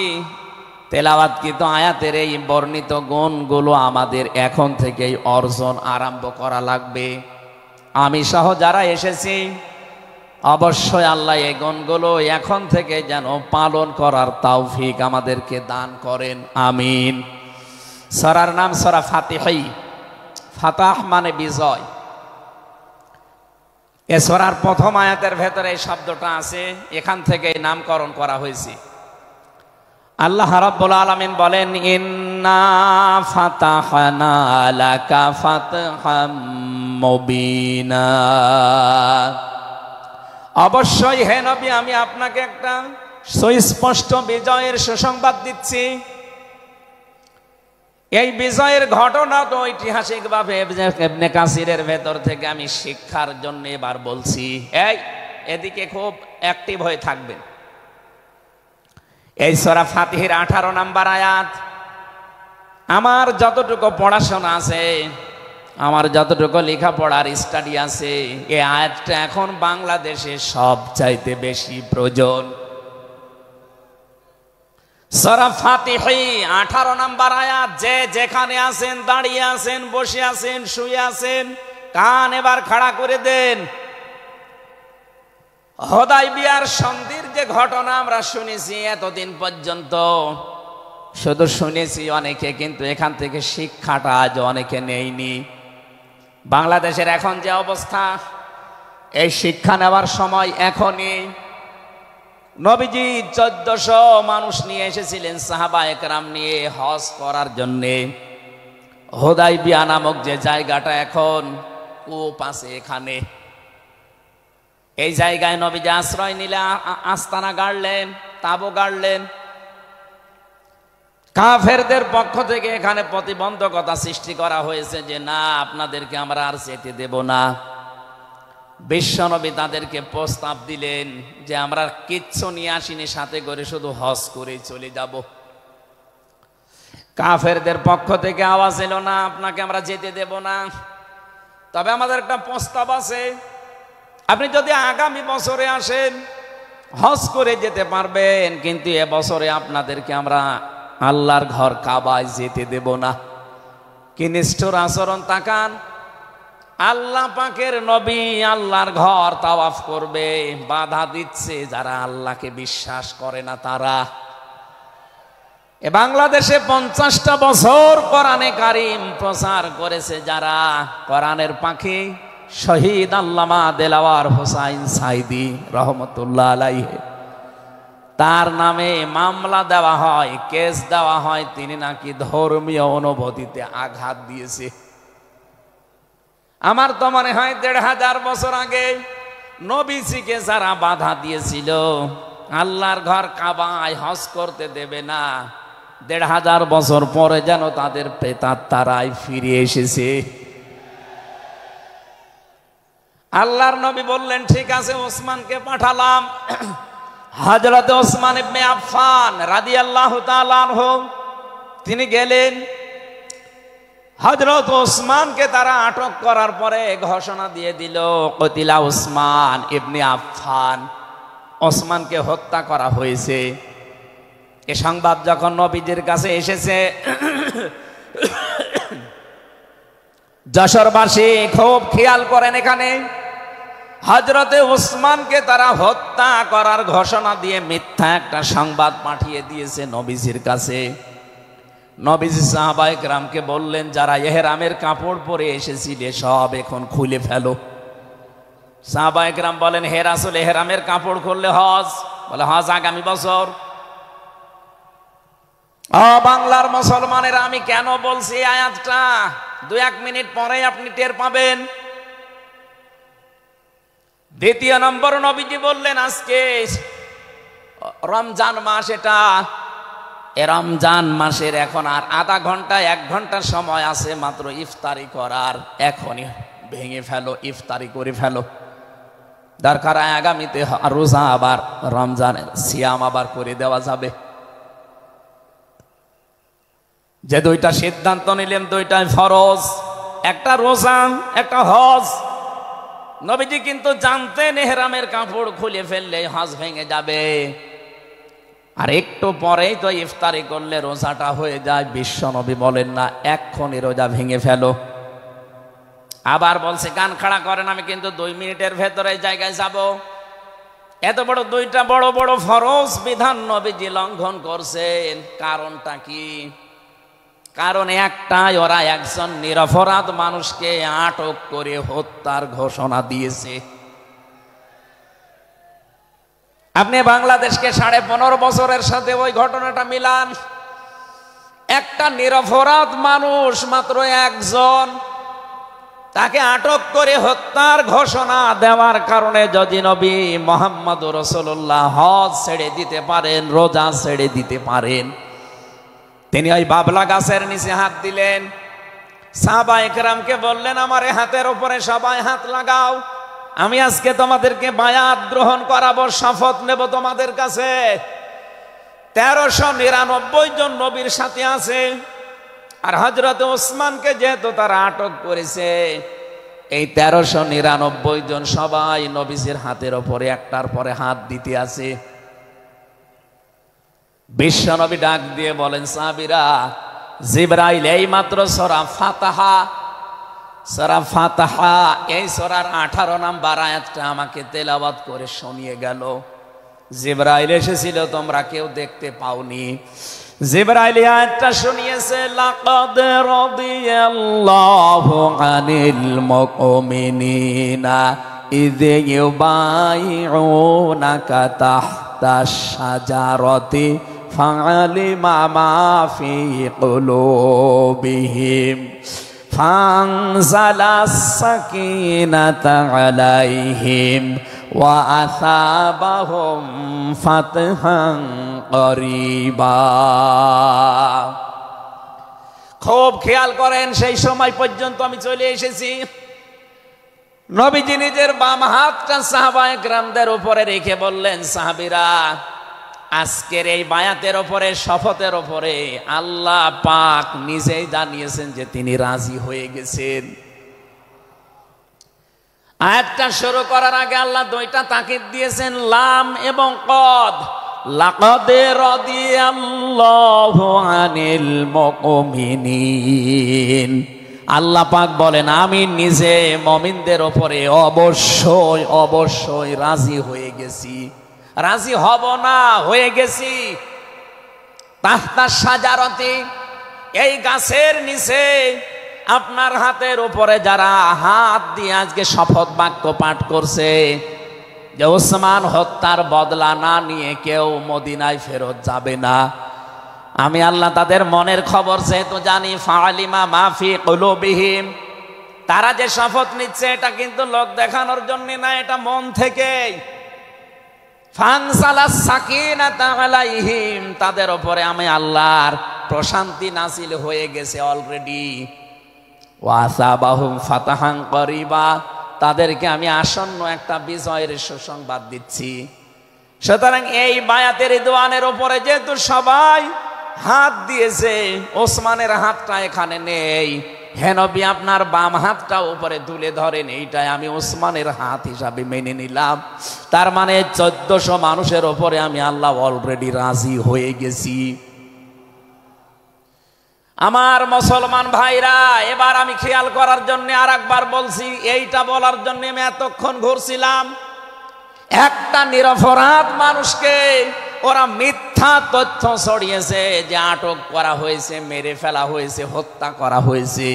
তেলাওয়াতকৃত আয়াতের এই বর্ণিত গুণগুলো আমাদের এখন থেকেই অর্জন আরম্ভ করা লাগবে। আমি সহ যারা এসেছি অবশ্যই আল্লাহ এই গুণগুলো এখন থেকে যেন পালন করার তৌফিক আমাদেরকে দান করেন, আমিন। সূরার নাম সূরা ফাতিহা, ফাতাহ মানে বিজয়। এ সূরার প্রথম আয়াতের ভেতরে এই শব্দটা আছে, এখান থেকে নামকরণ করা হয়েছে। আল্লাহ রাব্বুল আলামিন বলেন, ইন্না ফাতাহনা লাকা ফাতহাম মুবিনা। অবশ্যই হে নবী আমি আপনাকে একটা সুস্পষ্ট বিজয়ের সুসংবাদ দিচ্ছি। এই বিজয়ের ঘটনা তো ঐতিহাসিকভাবে ইবনে কাসিরের ভেতর থেকে আমি শিক্ষার জন্য এবার বলছি। এদিকে খুব অ্যাক্টিভ হয়ে থাকবেন। এই সূরা ফাতিহার 18 নম্বর আয়াত। আমার যতটুকু পড়াশোনা আছে, আমার যতটুকু লেখাপড়ার স্টাডি আছে, এই আয়াতটা এখন বাংলাদেশে সবচাইতে বেশি প্রয়োজন। সূরা ফাতিহা 18 নম্বর আয়াত। যে যেখানে আছেন, দাঁড়িয়ে আছেন, বসে আছেন, শুয়ে আছেন, কান এবার খাড়া করে দেন। হুদায়বিয়ার সন্ধির যে ঘটনা আমরা শুনেছি এতদিন পর্যন্ত, শুধু শুনেছি অনেকে, কিন্তু এখান থেকে শিক্ষাটা আজ অনেকে নেয়নি। বাংলাদেশের এখন যে অবস্থা, এই শিক্ষা নেওয়ার সময় এখনই। নবীজি 1400 মানুষ নিয়ে এসেছিলেন সাহাবায়ে কেরাম নিয়ে হজ করার জন্যে। হুদায়বিয়া নামক যে জায়গাটা এখন কূপ আছে, এখানে এই জায়গায় নবীজি আশ্রয় নিলে আস্তানা গাড়লেন, তাঁবু গাড়লেন। কাফেরদের পক্ষ থেকে এখানে প্রতিবন্ধকতা সৃষ্টি করা হয়েছে যে না, আপনাদেরকে আমরা আর যেতে দেব না। বিশ্বনবী তাদেরকে প্রস্তাব দিলেন যে আমরা কিচ্ছু নিয়ে আসিনি, সাথে করে শুধু হজ করেই চলে যাব। কাফেরদের পক্ষ থেকে আওয়াজ এলো না, আপনাকে আমরা যেতে দেব না, তবে আমাদের একটা প্রস্তাব আছে, আপনি যদি আগামী বছরে আসেন হজ করে যেতে পারবেন, কিন্তু এবছরে আপনাদেরকে আমরা আল্লাহর ঘর কাবায় যেতে দেব না। কি নিষ্ঠুর আচরণ! তাকান, আল্লাহ পাকের নবী আল্লাহর ঘর তাওয়াফ করবে, বাধা দিচ্ছে যারা আল্লাহকে বিশ্বাস করে না তারা। এ বাংলাদেশে 50টা বছর কোরআনে কারীম প্রচার করেছে যারা, কোরআনের পাখি শহীদ আল্লামা দেলাওয়ার হোসাইন সাইদি রহমতুল্লাহ আলাইহি, তার নামে মামলা দেওয়া হয়, কেস দেওয়া হয়, তিনি নাকি ধর্মীয় অনুভূতিতে আঘাত দিয়েছে। আমার তো মনে হয় 1500 বছর আগে নবীজিকে যারা বাধা দিয়েছিল আল্লাহর ঘর কাবায় হজ করতে দেবে না, 1500 বছর পরে যেন তাদের প্রেতাত্মারাই ফিরে এসেছে। আল্লাহর নবী বললেন ঠিক আছে, ওসমানকে পাঠালাম। হযরত ওসমান ইবনে আফফান রাদিয়াল্লাহু তাআলা আনহু তিনি গেলেন। হযরত ওসমানকে তারা আটক করার পরে ঘোষণা দিয়ে দিল কতিলা ওসমান ইবনে আফফান, ওসমানকে হত্যা করা হয়েছে। এ সংবাদ যখন নবীজির কাছে এসেছে, যশোরবাসী খুব খেয়াল করেন, এখানে হযরতে ওসমানকে তারা হত্যা করার ঘোষণা দিয়ে মিথ্যা একটা সংবাদ পাঠিয়ে দিয়েছে নবীজির কাছে। নবীজি সাহাবায়ে কেরামকে বললেন, যারা ইহরামের কাপড় পরে এসেছিলে সব এখন খুলে ফেলো। সাহাবায়ে কেরাম বলেন, হে রাসূল, ইহরামের কাপড় খুললে হজ? বলে হজ আগামী বছর। বাংলার মুসলমানেরা, আমি কেন বলছি এই আয়াতটা 2-1 মিনিট পরে আপনি টের পাবেন। দ্বিতীয় নম্বর, নবীজি বললেন আজকে রমজান মাস, এটা রমজান মাসের এখন আর আধা ঘন্টা 1 ঘন্টা সময় আছে মাত্র ইফতারি করার, এখনই ভেঙে ফেলো, ইফতারি করে ফেলো। দরকার আগামীতে রোজা আবার রমজানের সিয়াম আবার করে দেওয়া যাবে। যে 2টা সিদ্ধান্ত নিলেন, 2টাই ফরজ, একটা রোজা একটা হজ। নবীজি কিন্তু জানতেন ইহরামের কাপড় খুলে ফেললে হজ ভেঙে যাবে, আর একটু পরেই তো ইফতারি করলে রোজাটা হয়ে যায়। বিশ্ব নবী বলেন না এক্ষুনি রোজা ভেঙে ফেলো। আবার বলছে কান খাড়া করেন, আমি কিন্তু 2 মিনিটের ভেতরে জায়গায় যাব। এত বড় 2টা বড় বড় ফরজ বিধান নবীজি লঙ্ঘন করছেন, কারণটা কি? কারণ একটাই, ওরা একজন নিরপরাধ মানুষকে আটক করে হত্যার ঘোষণা দিয়েছে। আপনি বাংলাদেশকে 15.5 বছরের সাথে ওই ঘটনাটা মিলান। একটা নিরপরাধ মানুষ, মাত্র একজন, তাকে আটক করে হত্যার ঘোষণা দেওয়ার কারণে যদি নবী মুহাম্মদ রাসূলুল্লাহ হজ ছেড়ে দিতে পারেন, রোজা ছেড়ে দিতে পারেন, তিনি ওই বাবলা গাছের নিচে হাত দিলেন। সাহাবায়ে কেরামকে বললেন, আমার হাতের উপরে সবাই হাত লাগাও, আমি আজকে তোমাদেরকে বায়াত গ্রহণ করাবো, শপথ নেব তোমাদের কাছে। 1399 জন নবীর সাথে আছে, আর হযরত ওসমানকে যেহেতু তারা আটক করেছে, এই 1399 জন সবাই নবীজির হাতের উপরে একটার পরে হাত দিতে আছে। বিশ্বনবী ডাক দিয়ে বলেন, সাহাবীরা, জিবরাইল এই মাত্র সূরা ফাতিহা এই সূরার 18 নম্বর আয়াতটা আমাকে তেলাওয়াত করে শুনিয়ে গেল। জিবরাইল এসেছিল, তোমরা কেউ দেখতে পাওনি। জিবরাইল আয়াতটা শুনিয়েছে, লাকাদ রাদিয়াল্লাহু আনিল মুমিনিনা ইয ইউবাইউনাকা তাহতাশ শাজারাতি ফাআলিমা মা ফি কুলুবিহিম ফানজালাস সাকিনাতা আলাইহিম ওয়া আসাবাহুম ফাতহান করিবা। খুব খেয়াল করেন, সেই সময় পর্যন্ত আমি চলে এসেছি। নবীজি নিজের বাম হাতটা সাহাবায়ে কেরামদের উপরে রেখে বললেন, সাহাবীরা, আজকের এই বায়াতের উপরে, শপথের উপরে আল্লাহ পাক নিজেই জানিয়েছেন যে তিনি রাজি হয়ে গেছেন। আয়াতটা শুরু করার আগে আল্লাহ দুইটা তাকিদ দিয়েছেন, লাম এবং কদ। লাকাদ রাদিয়াল্লাহু আনিল মুমিনিন। আল্লাহ পাক বলেন, আমি নিজে মুমিনদের উপরে অবশ্যই অবশ্যই রাজি হয়ে গেছি। রাজি হব না, হয়ে গেছি। তাহতা শাজারতি, এই গাছের নিচে আপনার হাতের উপরে যারা হাত দিয়ে আজকে শপথ বাক্য পাঠ করছে যে ওসমান হত্যার বদলা না নিয়ে কেউ মদিনায় ফেরত যাবে না, আমি আল্লাহ তাদের মনের খবর যেহেতু জানি, ফাআলিমা মাফি কুলুবিহিম, তারা যে শপথ নিচ্ছে এটা কিন্তু লোক দেখানোর জন্য না, এটা মন থেকে। ফানসালাস সাকিনাতা আলাইহিম, তাদের উপরে আমি আল্লাহর প্রশান্তি নাযিল হয়ে গেছে অলরেডি। ওয়াসাবাহুম ফাতাহান করিবা, তাদেরকে আমি আসন্ন একটা বিজয়ের সুসংবাদ দিচ্ছি। সুতরাং এই বায়াতের রিদওয়ানের উপরে যেহেতু সবাই হাত দিয়েছে, ওসমানের হাতটা এখানে নেই, হে নবী আপনার বাম হাতটা উপরে তুলে ধরেন, এইটাই আমি ওসমানের হাত হিসাবে মেনে নিলাম। তার মানে 1400 মানুষের উপরে আমি আল্লাহ অলরেডি রাজি হয়ে গেছি। আমার মুসলমান ভাইরা, এবার আমি খেয়াল করার জন্য আর একবার বলছি, এইটা বলার জন্য আমি এতক্ষণ ঘুরছিলাম। একটা নিরপরাধ মানুষকে ওরা মিথ্যা তথ্য ছড়িয়েছে যে আটক করা হয়েছে, মেরে ফেলা হয়েছে, হত্যা করা হয়েছে।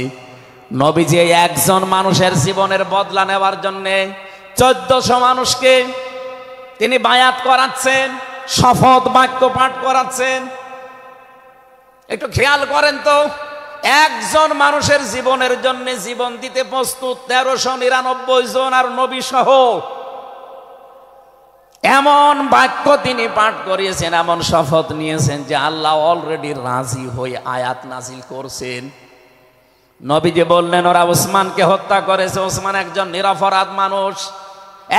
নবীজি একজন মানুষের জীবনের বদলা নেওয়ার জন্য 1400 মানুষকে তিনি বায়াত করাচ্ছেন, শপথ বাক্য পাঠ করাচ্ছেন। একটু খেয়াল করেন তো, একজন মানুষের জীবনের জন্য জীবন দিতে প্রস্তুত 1399 জন, আর নবী সহ। এমন বাক্য তিনি পাঠ করিয়েছেন, এমন শপথ নিয়েছেন যে আল্লাহ অলরেডি রাজি হয়ে আয়াত নাজিল করছেন। নবীজি বললেন ওরা ওসমানকে হত্যা করেছে, ওসমান একজন নিরপরাধ মানুষ।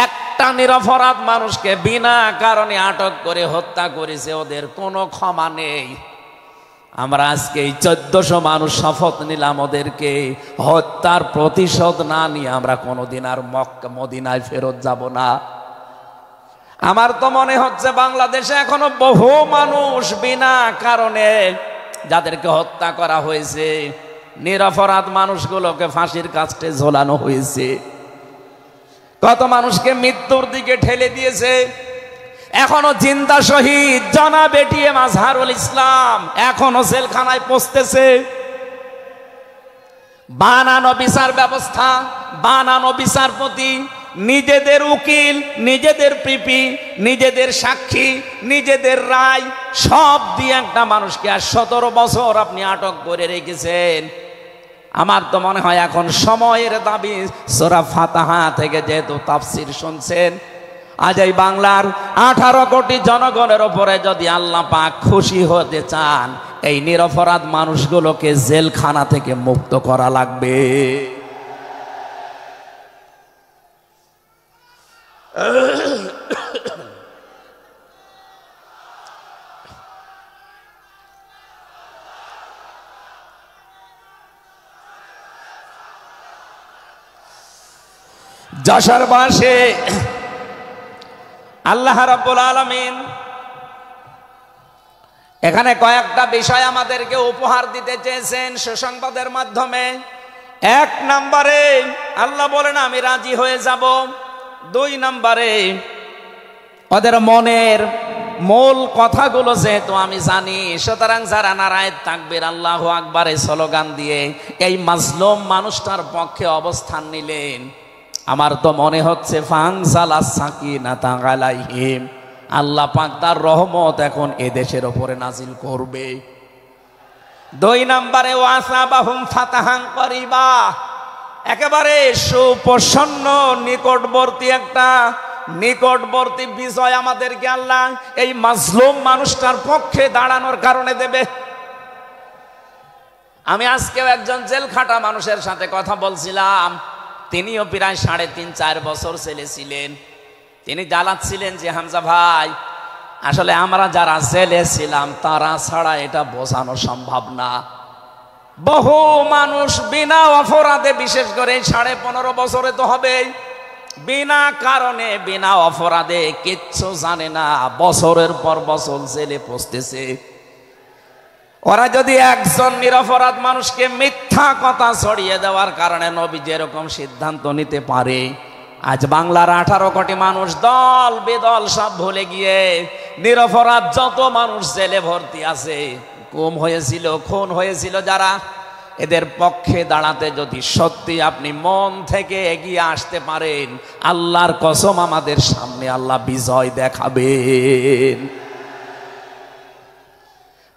একটা নিরপরাধ মানুষকে বিনা কারণে আটক করে হত্যা করেছে, ওদের কোনো ক্ষমা নেই। আমরা আজকে এই 1400 মানুষ শপথ নিলাম, ওদেরকে হত্যার প্রতিশোধ না নিয়ে আমরা কোনোদিন আর মক্কা মদিনায় ফেরত যাব না। আমার তো মনে হচ্ছে বাংলাদেশে এখনো বহু মানুষ বিনা কারণে যাদেরকে হত্যা করা হয়েছে, নিরপরাধ মানুষগুলোকে ফাঁসির কাস্টে ঝোলানো হয়েছে, কত মানুষকে মৃত্যুর দিকে ঠেলে দিয়েছে। এখনো জিন্দা শহীদ জনাব এটিএম আজহারুল ইসলাম এখনো জেলখানায় পচতেছে। বানানো বিচার ব্যবস্থা, বানানো বিচারপতি, নিজেদের উকিল, নিজেদের পিপি, নিজেদের সাক্ষী, নিজেদের রায় সব দিয়ে একটা মানুষকে আর 17 বছর আপনি আটক করে রেখেছেন। আমার তো মনে হয় এখন সময়ের দাবি। সূরা ফাতিহা থেকে যেহেতু তাফসীর শুনছেন, আজ এই বাংলার 18 কোটি জনগণের উপরে যদি আল্লাহ পাক খুশি হতে চান, এই নিরপরাধ মানুষগুলোকে জেলখানা থেকে মুক্ত করা লাগবে। যশোরবাসী আল্লাহ রাব্বুল আলামিন এখানে কয়েকটা বিষয় আমাদেরকে উপহার দিতে চেয়েছেন সুসংবাদের মাধ্যমে। 1 নম্বরে আল্লাহ বলেন আমি রাজি হয়ে যাব। 2 নম্বরে ওদের মনের মূল কথাগুলো যেহেতু আমি জানি, সুতরাং যারা নারায়ে তাকবীর আল্লাহু আকবার স্লোগান দিয়ে এই মাজলুম মানুষটার পক্ষে অবস্থান নিলেন, আমার তো মনে হচ্ছে ফানজালাস সাকিনাতা আলাইহিম, আল্লাহ পাক তার রহমত এখন এদেশের উপরে নাজিল করবে। 2 নম্বরে ওয়াসাবাহুম ফাতাহান করিবা, একেবারে সুপ্রসন্ন নিকটবর্তী একটা নিকটবর্তী বিজয় আমাদেরকে আল্লাহ এই মাজলুম মানুষটার পক্ষে দাঁড়ানোর কারণে দেবে। আমি আজকেও একজন জেল খাটা মানুষের সাথে কথা বলছিলাম, তিনিও প্রায় 3.5-4 বছর জেলে ছিলেন। তিনি জ্বালাচ্ছিলেন যে হামজা ভাই, আসলে আমরা যারা জেলে ছিলাম তারা ছাড়া এটা বোঝানো সম্ভব না। বহু মানুষ বিনা অপরাধে, বিশেষ করে 15.5 বছরে তো হবে, বিনা কারণে বিনা অপরাধে কিচ্ছু জানে না, বছরের পর বছর জেলে পচতেছে। ওরা যদি একজন নিরপরাধ মানুষকে মিথ্যা কথা ছড়িয়ে দেওয়ার কারণে নবী যেরকম সিদ্ধান্ত নিতে পারে, আজ বাংলার 18 কোটি মানুষ দল বেদল সব ভুলে গিয়ে নিরপরাধ যত মানুষ জেলে ভর্তি আছে, গুম হয়েছিল, খুন হয়েছিল যারা, এদের পক্ষে দাঁড়াতে যদি সত্যি আপনি মন থেকে এগিয়ে আসতে পারেন, আল্লাহর কসম আমাদের সামনে আল্লাহ বিজয় দেখাবেন।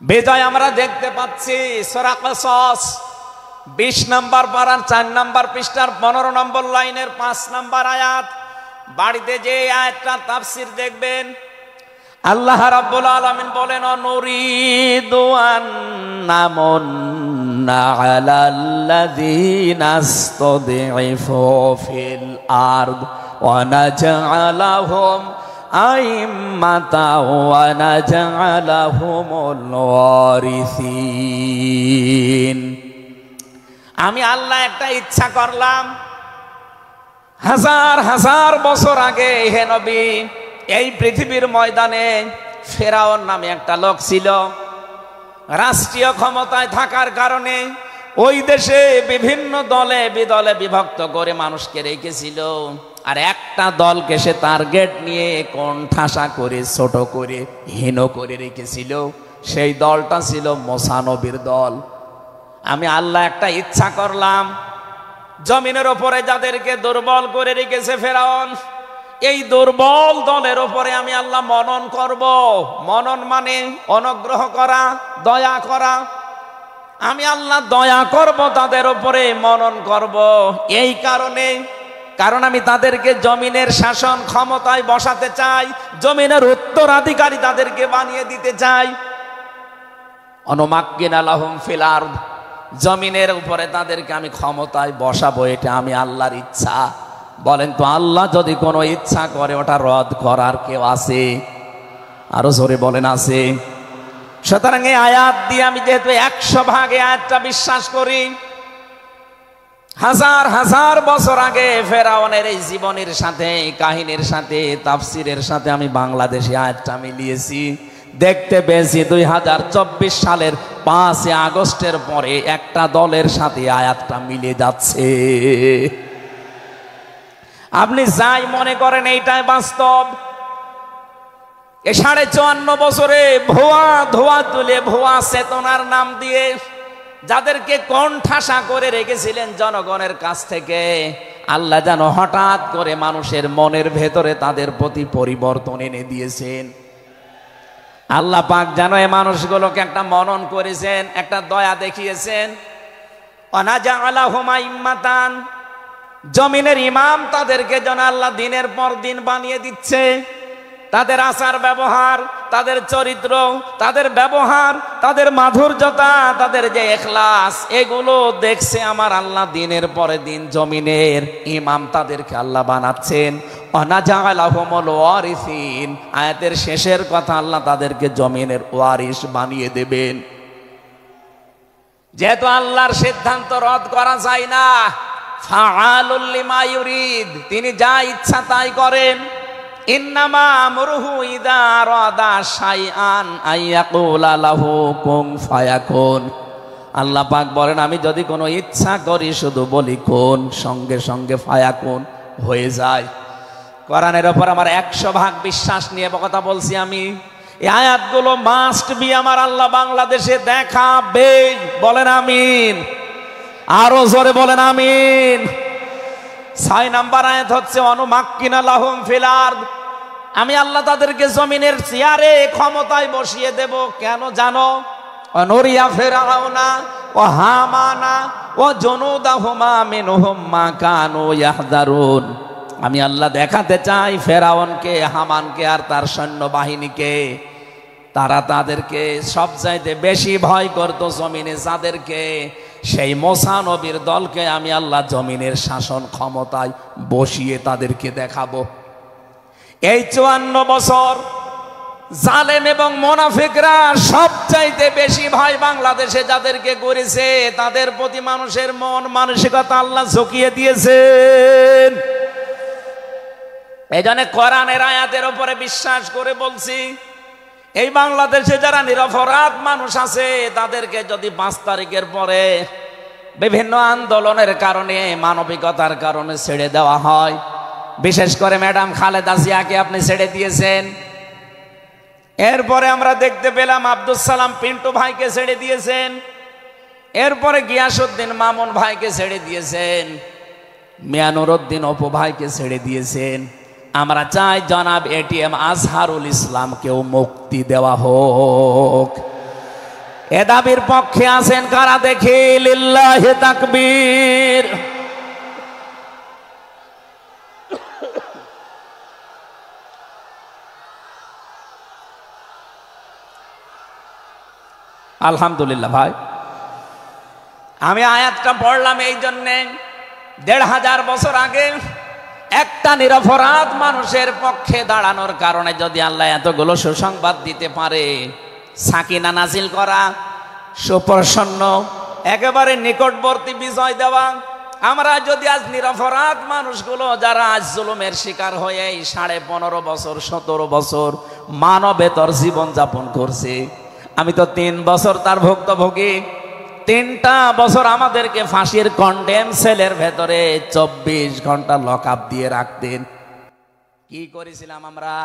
বিজয় আমরা দেখতে পাচ্ছি সূরা কসস 20 নম্বর পারার 4 নম্বর পৃষ্ঠার 15 নম্বর লাইনের 5 নম্বর আয়াত। বাড়িতে যে আয়াতটা তাফসীর দেখবেন, আল্লাহ রাব্বুল আলামিন বলেন, নুরিদু আন্নামুন্না আলাল্লাযীনা ইসতাদঈফু ফিল আরদ ওয়া নাজআলাহুম আইম্মাতাও ওয়া নাজআলাহুমুল ওয়ারিসিন। আমি আল্লাহ একটা ইচ্ছা করলাম, হাজার হাজার বছর আগে হে নবী, এই পৃথিবীর ময়দানে ফেরাউন নামে একটা লোক ছিল। রাষ্ট্রীয় ক্ষমতায় থাকার কারণে ওই দেশে বিভিন্ন দলে বিদলে বিভক্ত করে মানুষকে রেখেছিল, আর একটা দলকে সে টার্গেট নিয়ে কোণঠাসা করে, ছোট করে, হীন করে রেখেছিল। সেই দলটা ছিল মুসা নবীর দল। আমি আল্লাহ একটা ইচ্ছা করলাম, জমিনের ওপরে যাদেরকে দুর্বল করে রেখেছে ফেরাউন, এই দুর্বল দলের ওপরে আমি আল্লাহ মনন করব। মনন মানে অনুগ্রহ করা, দয়া করা। আমি আল্লাহ দয়া করব তাদের উপরে, মনন করব। এই কারণ আমি তাদেরকে জমিনের শাসন ক্ষমতায় বসাতে চাই, জমিনের উত্তরাধিকারী তাদেরকে বানিয়ে দিতে চাই। অনুমাক্কিনা লাহুম ফিল আরদ, জমিনের উপরে তাদেরকে আমি ক্ষমতায় বসাবো, এটা আমি আল্লাহর ইচ্ছা। বলেন তো, আল্লাহ যদি কোনো ইচ্ছা করে ওটা রদ করার কেউ আছে? আরো জোরে বলেন, আছে। সুতরাং এই আয়াত দিয়ে আমি যেহেতু 100% আয়াতটা বিশ্বাস করি, হাজার হাজার বছর আগে ফেরাউনের এই জীবনের সাথে, কাহিনীর সাথে, তাফসিরের সাথে আমি বাংলাদেশি আয়াতটা মিলিয়েছি। দেখতে পেয়েছি 2024 সালের 5 আগস্টের পরে একটা দলের সাথে আয়াতটা মিলে যাচ্ছে। আপনি যাই মনে করেন এইটাই বাস্তব। এই 54 বছরে ধোয়া তুলে ভুয়া চেতনার নাম দিয়ে যাদেরকে কোণঠাসা করে রেখেছিলেন জনগণের কাছ থেকে, আল্লাহ যেন হঠাৎ করে মানুষের মনের ভেতরে তাদের প্রতি পরিবর্তন এনে দিয়েছেন। আল্লাহ পাক যেন এই মানুষগুলোকে একটা মনন করেছেন, একটা দয়া দেখিয়েছেন। ওয়ানাজআলাহুম আইম্মাতান, জমিনের ইমাম তাদেরকে যেন আল্লাহ দিনের পর দিন বানিয়ে দিচ্ছে। তাদের আচার ব্যবহার, তাদের চরিত্র, তাদের ব্যবহার, তাদের মাধুর্যতা, তাদের যে ইখলাস, এগুলো দেখছে আমার আল্লাহ দিনের পরে দিন জমিনের ইমাম তাদেরকে আল্লাহ বানাচ্ছেন। ওয়ানাজআলাহুমুল ওয়ারিসিন, আয়াতের শেষের কথা, আল্লাহ তাদেরকে জমিনের ওয়ারিস বানিয়ে দেবেন। যেহেতু আল্লাহর সিদ্ধান্ত রদ করা যায় না, ফাআলুল লিমা ইউরিদ, তিনি যা ইচ্ছা তাই করেন। ইন্নামা আমরুহু ইযা আরাদা শাইআন আইয়াকুলা লাহু কুন ফায়াকুন। আল্লাহ পাক বলেন, আমি যদি কোনো ইচ্ছা করি শুধু বলি কোন, সঙ্গে সঙ্গে ফায়াকুন হয়ে যায়। কোরআনের ওপর আমার 100% বিশ্বাস নিয়ে কথা বলছি আমি। এই আয়াতগুলো মাস্ট বি আমার আল্লাহ বাংলাদেশে দেখাবে। বলেন আমিন, আরো জোরে বলেন আমিন। 6 নম্বর আয়াত হচ্ছে অনুমাক্কিনা লাহুম ফিল আরদ, আমি আল্লাহ তাদেরকে জমিনের চেয়ারে ক্ষমতায় বসিয়ে দেব। কেন জানো? অনুরিয়া ফিরআউনা ও হামানা ও জুনুদাহুমা মিনহুম মা কানু ইয়াহদারুন। আমি আল্লাহ দেখাতে চাই ফেরাউনকে, হামানকে আর তার সৈন্যবাহিনীকে, তারা তাদেরকে সবচাইতে বেশি ভয় করত জমিনে যাদেরকে, সেই মুসা নবীর দলকে আমি আল্লাহ জমিনের শাসন ক্ষমতায় বসিয়ে তাদেরকে দেখাবো। এই 54 বছর জালেম এবং মুনাফিকরা সবচাইতে বেশি ভয় বাংলাদেশে যাদেরকে করেছে, তাদের প্রতি মানুষের মন মানসিকতা আল্লাহ ঝুঁকিয়ে দিয়েছেন। এই জন্য কোরআনের আয়াতের উপরে বিশ্বাস করে বলছি, এই বাংলাদেশে যারা নিরপরাধ মানুষ আছে তাদেরকে যদি 5 তারিখের পরে বিভিন্ন আন্দোলনের কারণে, মানবিকতার কারণে ছেড়ে দেওয়া হয়, বিশেষ করে ম্যাডাম খালেদা জিয়াকে আপনি ছেড়ে দিয়েছেন, এরপরে আমরা দেখতে পেলাম আব্দুল সালাম পিন্টু ভাইকে ছেড়ে দিয়েছেন, এরপরে গিয়াসউদ্দিন মামুন ভাইকে ছেড়ে দিয়েছেন, মিয়ানুরউদ্দিন অপু ভাইকে ছেড়ে দিয়েছেন। আমরা চাই জনাব এটিএম আজহারুল ইসলামকেও মুক্তি দেওয়া হোক। এ দাবির পক্ষে আছেন কারা দেখি? লিল্লাহি তাকবীর। আলহামদুলিল্লাহ। ভাই আমি আয়াতটা পড়লাম এই জন্যে, 1500 বছর আগে একটা নিরপরাধ মানুষের পক্ষে দাঁড়ানোর কারণে যদি আল্লাহ এতগুলো সুসংবাদ দিতে পারে, সাকিনা নাজিল করা, সুপ্রসন্ন একেবারে নিকটবর্তী বিজয় দেওয়া, আমরা যদি আজ নিরপরাধ মানুষগুলো যারা আজ জুলুমের শিকার হয়ে 15.5 বছর 17 বছর মানবেতর জীবন যাপন করছে, আমি তো 3 বছর তার ভুক্তভোগী। 3টা বছর আমাদেরকে ফাঁসির কন্ডেম সেলের ভেতরে 24 ঘন্টা লক আপ দিয়ে রাখতেন। কি করেছিলাম আমরা?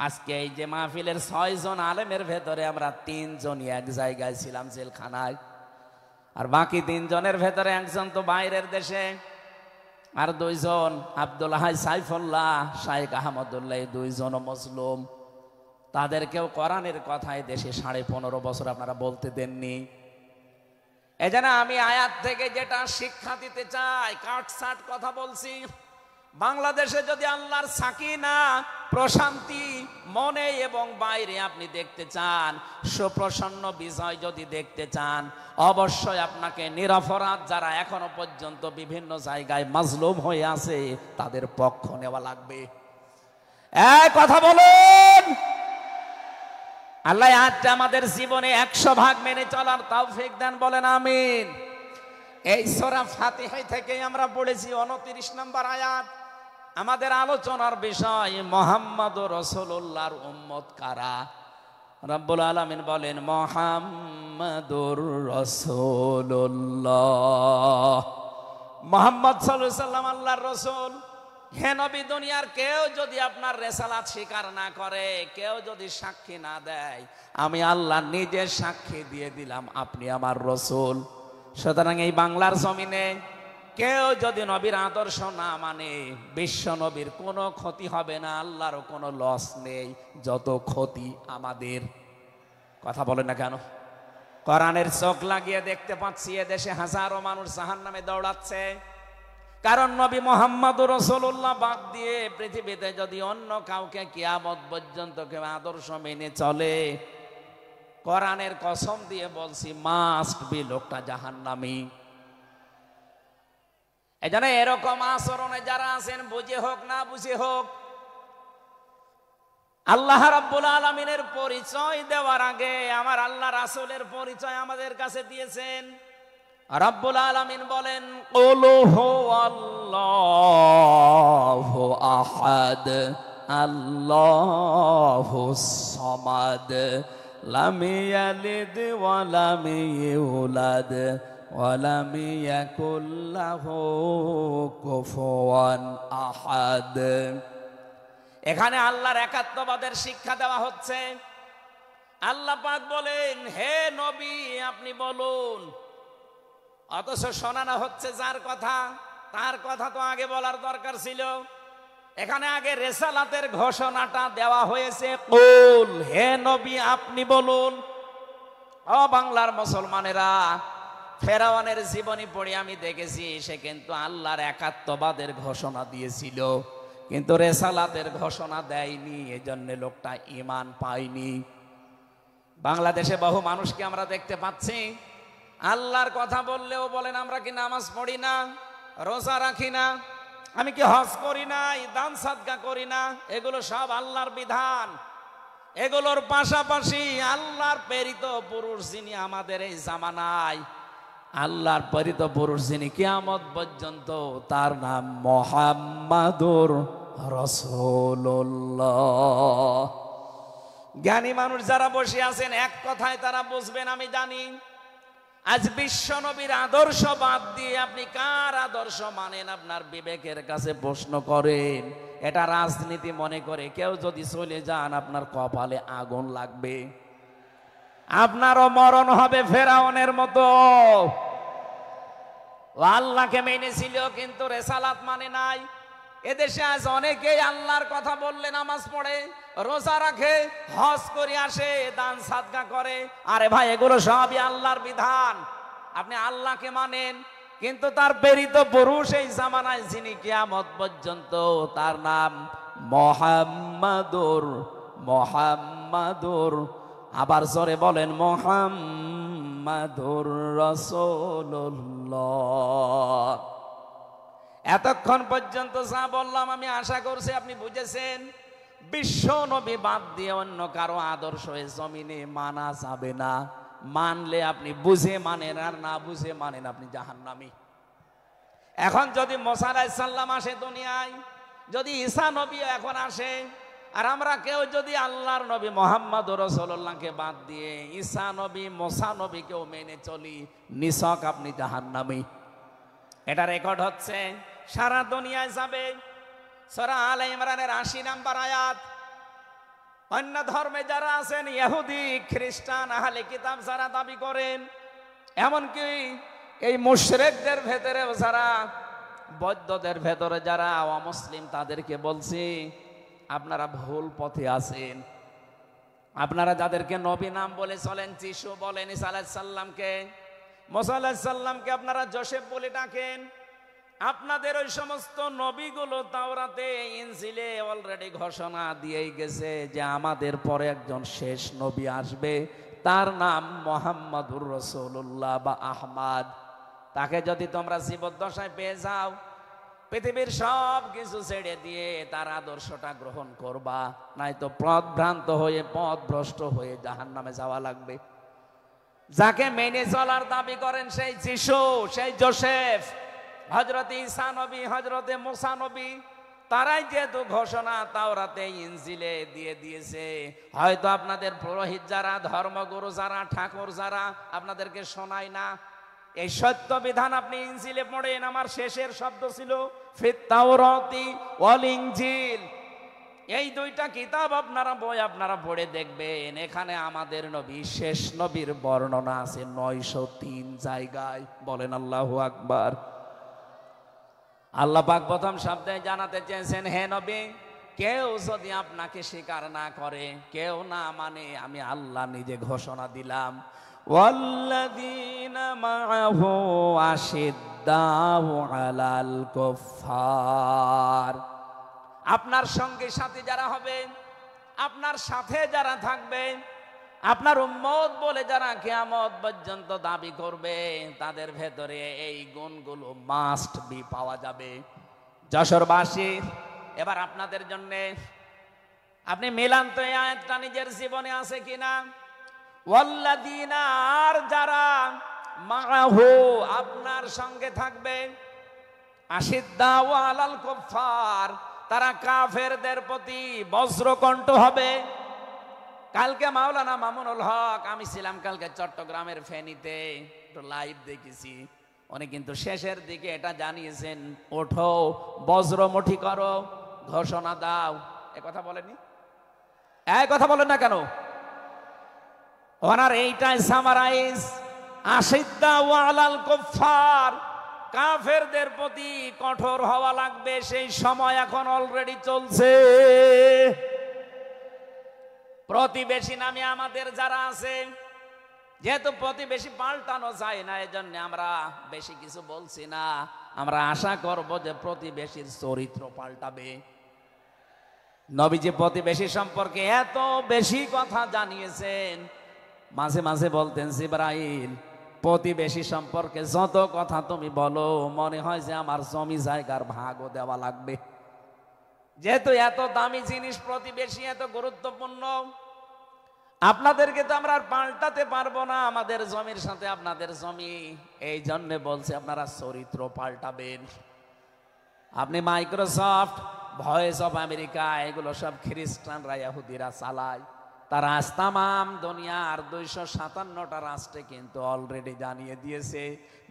আজকে এই যে মাহফিলের 6 জন আলেমের ভেতরে আমরা 3 জনই এক জায়গায় ছিলাম জেলখানায়, আর বাকি 3 জনের ভেতরে একজন তো বাইরের দেশে, আর 2 জন আব্দুল হাই সাইফুল্লাহ, শাইখ আহমদুল্লাহ, 2 জন মজলুম। তাদেরকেও কোরআনের কথায় দেশে 15.5 বছর আপনারা বলতে দেননি। এজন্য আমি আয়াত থেকে যেটা শিক্ষা দিতে চাই, কাটছাট কথা বলছি। বাংলাদেশে যদি আল্লাহর সাকিনা, প্রশান্তি মনে এবং বাইরে আপনি দেখতে চান, সুপ্রসন্ন বিজয় যদি দেখতে চান, অবশ্যই আপনাকে নিরপরাধ যারা এখনো পর্যন্ত বিভিন্ন জায়গায় মাজলুম হয়ে আছে তাদের পক্ষ নেওয়া লাগবে। কথা বলুন। আল্লাহ আজকে আমাদের জীবনে 100 ভাগ মেনে চলার তৌফিক দেন, বলেন আমিন। এই সূরা ফাতিহা থেকে আমরা পড়েছি 29 নম্বর আয়াত। আমাদের আলোচনার বিষয় মুহাম্মদুর রাসূলুল্লাহর উম্মত কারা। রব্বুল আলামিন বলেন মুহাম্মদুর রাসূলুল্লাহ, মুহাম্মদ সাল্লাল্লাহু আলাইহি সাল্লাম আল্লাহর রাসূল। হে নবী, দুনিয়ার কেউ যদি আপনার রেসালাত স্বীকার না করে, কেউ যদি সাক্ষী না দেয়, আমি আল্লাহ নিজে সাক্ষী দিয়ে দিলাম আপনি আমার রাসূল। সুতরাং এই বাংলার জমিনে কেউ যদি নবীর আদর্শ না মানে, বিশ্ব নবীর কোনো ক্ষতি হবে না, আল্লাহরও কোনো লস নেই, যত ক্ষতি আমাদের। কথা বলেন না কেন? কোরআনের চোখ লাগিয়ে দেখতে পাচ্ছি এদেশে হাজারো মানুষ জাহান্নামে দৌড়াচ্ছে, কারণ নবী মুহাম্মদুর রাসূলুল্লাহ বাদ দিয়ে পৃথিবীতে যদি অন্য কাউকে কিয়ামত পর্যন্ত কেউ আদর্শ মেনে চলে, কোরআনের কসম দিয়ে বলছি মাস্ট বি লোকটা জাহান্নামী। এজন্য এরকম আচরণে যারা আছেন, বুঝে হোক না বুঝে হোক, আল্লাহ রাব্বুল আলামিনের পরিচয় দেওয়ার আগে আমার আল্লাহ রাসূলের পরিচয় আমাদের কাছে দিয়েছেন। রাব্বুল আলামিন বলেন কুল হুয়াল্লাহু আহাদ আল্লাহুস সামাদ লাম ইয়ালিদ ওয়া লাম ইউলাদ ওয়া লাম ইয়াকুল লাহু কুফুয়ান আহাদ। এখানে আল্লাহর একাত্মবাদের শিক্ষা দেওয়া হচ্ছে। আল্লাহ পাক বলেন হে নবী আপনি বলুন, অথচ শোনানো হচ্ছে যার কথা, তার কথা তো আগে বলার দরকার ছিল। এখানে আগে রেসালাতের ঘোষণাটা দেওয়া হয়েছে, কুল হে নবী আপনি বলুন। ও বাংলার মুসলমানেরা, ফেরাউনের জীবনী পড়ে আমি দেখেছি সে কিন্তু আল্লাহর একাত্মবাদের ঘোষণা দিয়েছিল, কিন্তু রেসালাতের ঘোষণা দেয়নি, এজন্য লোকটা ঈমান পায়নি। বাংলাদেশে বহু মানুষকে আমরা দেখতে পাচ্ছি আল্লাহর কথা বললেও বলেন আমরা কি নামাজ পড়ি না, রোজা রাখি না, আমি কি হজ করি না, দান সাদকা করি না, এগুলো সব আল্লাহর বিধান। এগুলোর পাশাপাশি আল্লাহর প্রেরিত পুরুষ যিনি আমাদের এই জামানায়, আল্লাহর প্রেরিত পুরুষ যিনি কিয়ামত পর্যন্ত, তার নাম মুহাম্মাদুর রাসূলুল্লাহ। জ্ঞানী মানুষ যারা বসে আছেন এক কথায় তারা বুঝবেন আমি জানি। আজ বিশ্ব নবীর আদর্শ বাদ দিয়ে আপনি কার আদর্শ মানেন আপনার বিবেকের কাছে প্রশ্ন করেন। এটা রাজনীতি মনে করে কেউ যদি চলে যান আপনার কপালে আগুন লাগবে, আপনারও মরণ হবে ফেরাউনের মতো। আল্লাহকে মেনেছিল কিন্তু রেসালাত মানে নাই। এদেশে আজ অনেকেই আল্লাহর কথা বললে নামাজ পড়ে, রোজা রাখে, হজ করে আসে, দান সাদকা করে। আরে ভাই এগুলো সবই আল্লাহর বিধান। আপনি আল্লাহকে মানেন কিন্তু তার প্রেরিত পুরুষ এই জামানায় যিনি কিয়ামত পর্যন্ত, তার নাম মুহাম্মাদুর আবার জোরে বলেন মুহাম্মাদুর রাসূলুল্লাহ। এতক্ষণ পর্যন্ত যা বললাম আমি আশা করছি আপনি বুঝেছেন। বিশ্ব নবী বাদ দিয়ে অন্য কারো আদর্শ এই জমিনে মানা যাবে না। মানলে আপনি বুঝে মানেন, আর না বুঝে মানেন আপনি জাহান্নামী। এখন যদি মুসা আলাইহিস সালাম আসে দুনিয়ায়, যদি ঈসা নবী এখন আসে, আর আমরা কেউ যদি আল্লাহর নবী মুহাম্মদুর রাসূলুল্লাহকে বাদ দিয়ে ঈসা নবী, মুসা নবীকেও মেনে চলি, নিছক আপনি জাহান্নামী। এটা রেকর্ড হচ্ছে, সারা দুনিয়ায় যাবে। সূরা আলে ইমরানের ৮০ নম্বর আয়াত। অন্য ধর্মে যারা আছেন, ইহুদি, খ্রিস্টান, আহলে কিতাব যারা দাবি করেন, এমনকি এই মুশরিকদের ভেতরেও যারা, বৌদ্ধদের ভেতরে যারা অমুসলিম, তাদেরকে বলছি আপনারা ভুল পথে আছেন। আপনারা যাদেরকে নবী নাম বলে চলেন, যিশু বলেন, ঈসা আলাইহিস সালামকে, মুসা আলাইহিস সালামকে আপনারা যোসেফ বলে ডাকেন, আপনাদের ওই সমস্ত নবীগুলো তাওরাতে, ইনজিলে অলরেডি ঘোষণা দিয়েই গেছে যে আমাদের পরে একজন শেষ নবী আসবে, তার নাম মুহাম্মাদুর রাসূলুল্লাহ বা আহমদ। তাকে যদি তোমরা জীবদ্দশায় পেয়ে যাও, পৃথিবীর সব কিছু ছেড়ে দিয়ে তার আদর্শটা গ্রহণ করবা, নয়তো পথভ্রান্ত হয়ে, পথভ্রষ্ট হয়ে জাহান্নামে যাওয়া লাগবে। যাকে মেনে চলার দাবি করেন সেই যিশু, সেই যোসেফ, হযরত ঈসা নবী, হযরতে মুসা নবী, তারাই যেহেতু ঘোষণা তাওরাতে, ইনজিলে দিয়ে দিয়েছে, হয়তো আপনাদের পুরোহিত যারা, ধর্মগুরু যারা, ঠাকুর যারা আপনাদেরকে শোনায় না। এই সত্য বিধান আপনি ইনজিলে পড়েন, আমার শেষের শব্দ ছিল ফিত তাওরাতি ওয়াল ইনজিল। এই দুইটা কিতাব আপনারা বই আপনারা পড়ে দেখবেন, এখানে আমাদের নবী, শেষ নবীর বর্ণনা আছে ৯০৩ জায়গায়। বলেন আল্লাহু আকবার। আল্লাহ পাক প্রথম শব্দে জানাতে চেয়েছেন, হে নবী, কেউ যদি আপনাকে স্বীকার না করে, কেউ না মানে, আমি আল্লাহ নিজে ঘোষণা দিলাম, ওয়াল্লাযীনা মাআহু আশিদ্দাউ আলাল কুফফার। আপনার সঙ্গে সাথী যারা হবে, আপনার সাথে যারা থাকবে, আপনার উম্মত বলে যারা কিয়ামত পর্যন্ত দাবি করবে, তাদের ভেতরে এই গুণগুলো মাস্ট বি পাওয়া যাবে। যশোরবাসী, এবার আপনাদের জন্য আপনি মিলান তো এই আয়াতটা নিজের জীবনে আছে কিনা। ওয়াল্লাযীনা, আর যারা, মাআহু, আপনার সঙ্গে থাকবে, আশিদ্দাউ আলাল কুফফার, তারা কাফেরদের প্রতি বজ্রকণ্ঠ হবে। কালকে মাওলানা মামুনুল হক, আমি ছিলাম কালকে চট্টগ্রামের ফেনীতে, একটু লাইভ দেখেছি। উনি কিন্তু শেষের দিকে এটা জানিয়েছেন, ওঠো, বজ্রমুঠি করো, ঘোষণা দাও। এ কথা বলেনি? এই কথা বলেন না কেন? ওনার এইটাই সামারাইজ, আশিদ্দাউ আলাল কুফফার, কাফেরদের প্রতি কঠোর হওয়া লাগবে। সেই সময় এখন অলরেডি চলছে। প্রতিবেশী নামে আমাদের যারা আছে, যেহেতু প্রতিবেশী পাল্টানো যায় না, এজন্য আমরা বেশি কিছু বলছি না। আমরা আশা করব যে প্রতিবেশীর চরিত্র পাল্টাবে। নবীজি প্রতিবেশী সম্পর্কে এত বেশি কথা জানিয়েছেন, মাঝে মাঝে বলতেন, জিবরাইল প্রতিবেশী সম্পর্কে যত কথা তুমি বলো মনে হয় যে আমার জমি জায়গার ভাগও দেওয়া লাগবে। যেহেতু এত দামি জিনিস প্রতিবেশী, এত গুরুত্বপূর্ণ, আপনাদেরকে তো আমরা আর পাল্টাতে পারবো না, আমাদের জমির সাথে আপনাদের জমি। এই জন্য বলছে আপনারা চরিত্র পাল্টাবেন। আপনি মাইক্রোসফট, ভয়েস অফ আমেরিকা, এগুলো সব খ্রিস্টানরা, ইহুদিরা চালায়। তারা আজ তামাম দুনিয়ার 257টা রাষ্ট্রে কিন্তু অলরেডি জানিয়ে দিয়েছে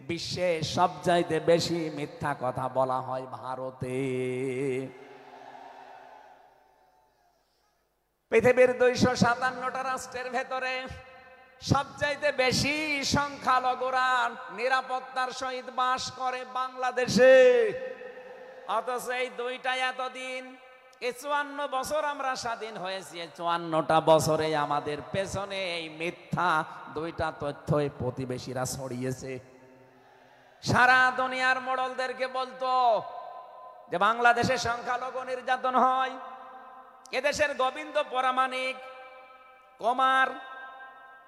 বিশ্বে সবচাইতে বেশি মিথ্যা কথা বলা হয় ভারতে। পৃথিবীর 257টা রাষ্ট্রের ভেতরে সবচাইতে বেশি সংখ্যালঘুরা নিরাপত্তার সহিত বাস করে বাংলাদেশে। অথচ এই দুইটা এতদিন, 54 বছর আমরা স্বাধীন হয়েছি, 54টা বছরে আমাদের পেছনে এই মিথ্যা দুইটা তথ্যই প্রতিবেশীরা ছড়িয়েছে। সারা দুনিয়ার মোড়লদেরকে বলতো যে বাংলাদেশে সংখ্যালঘু নির্যাতন হয়। এদেশের গোবিন্দ পরামানিক,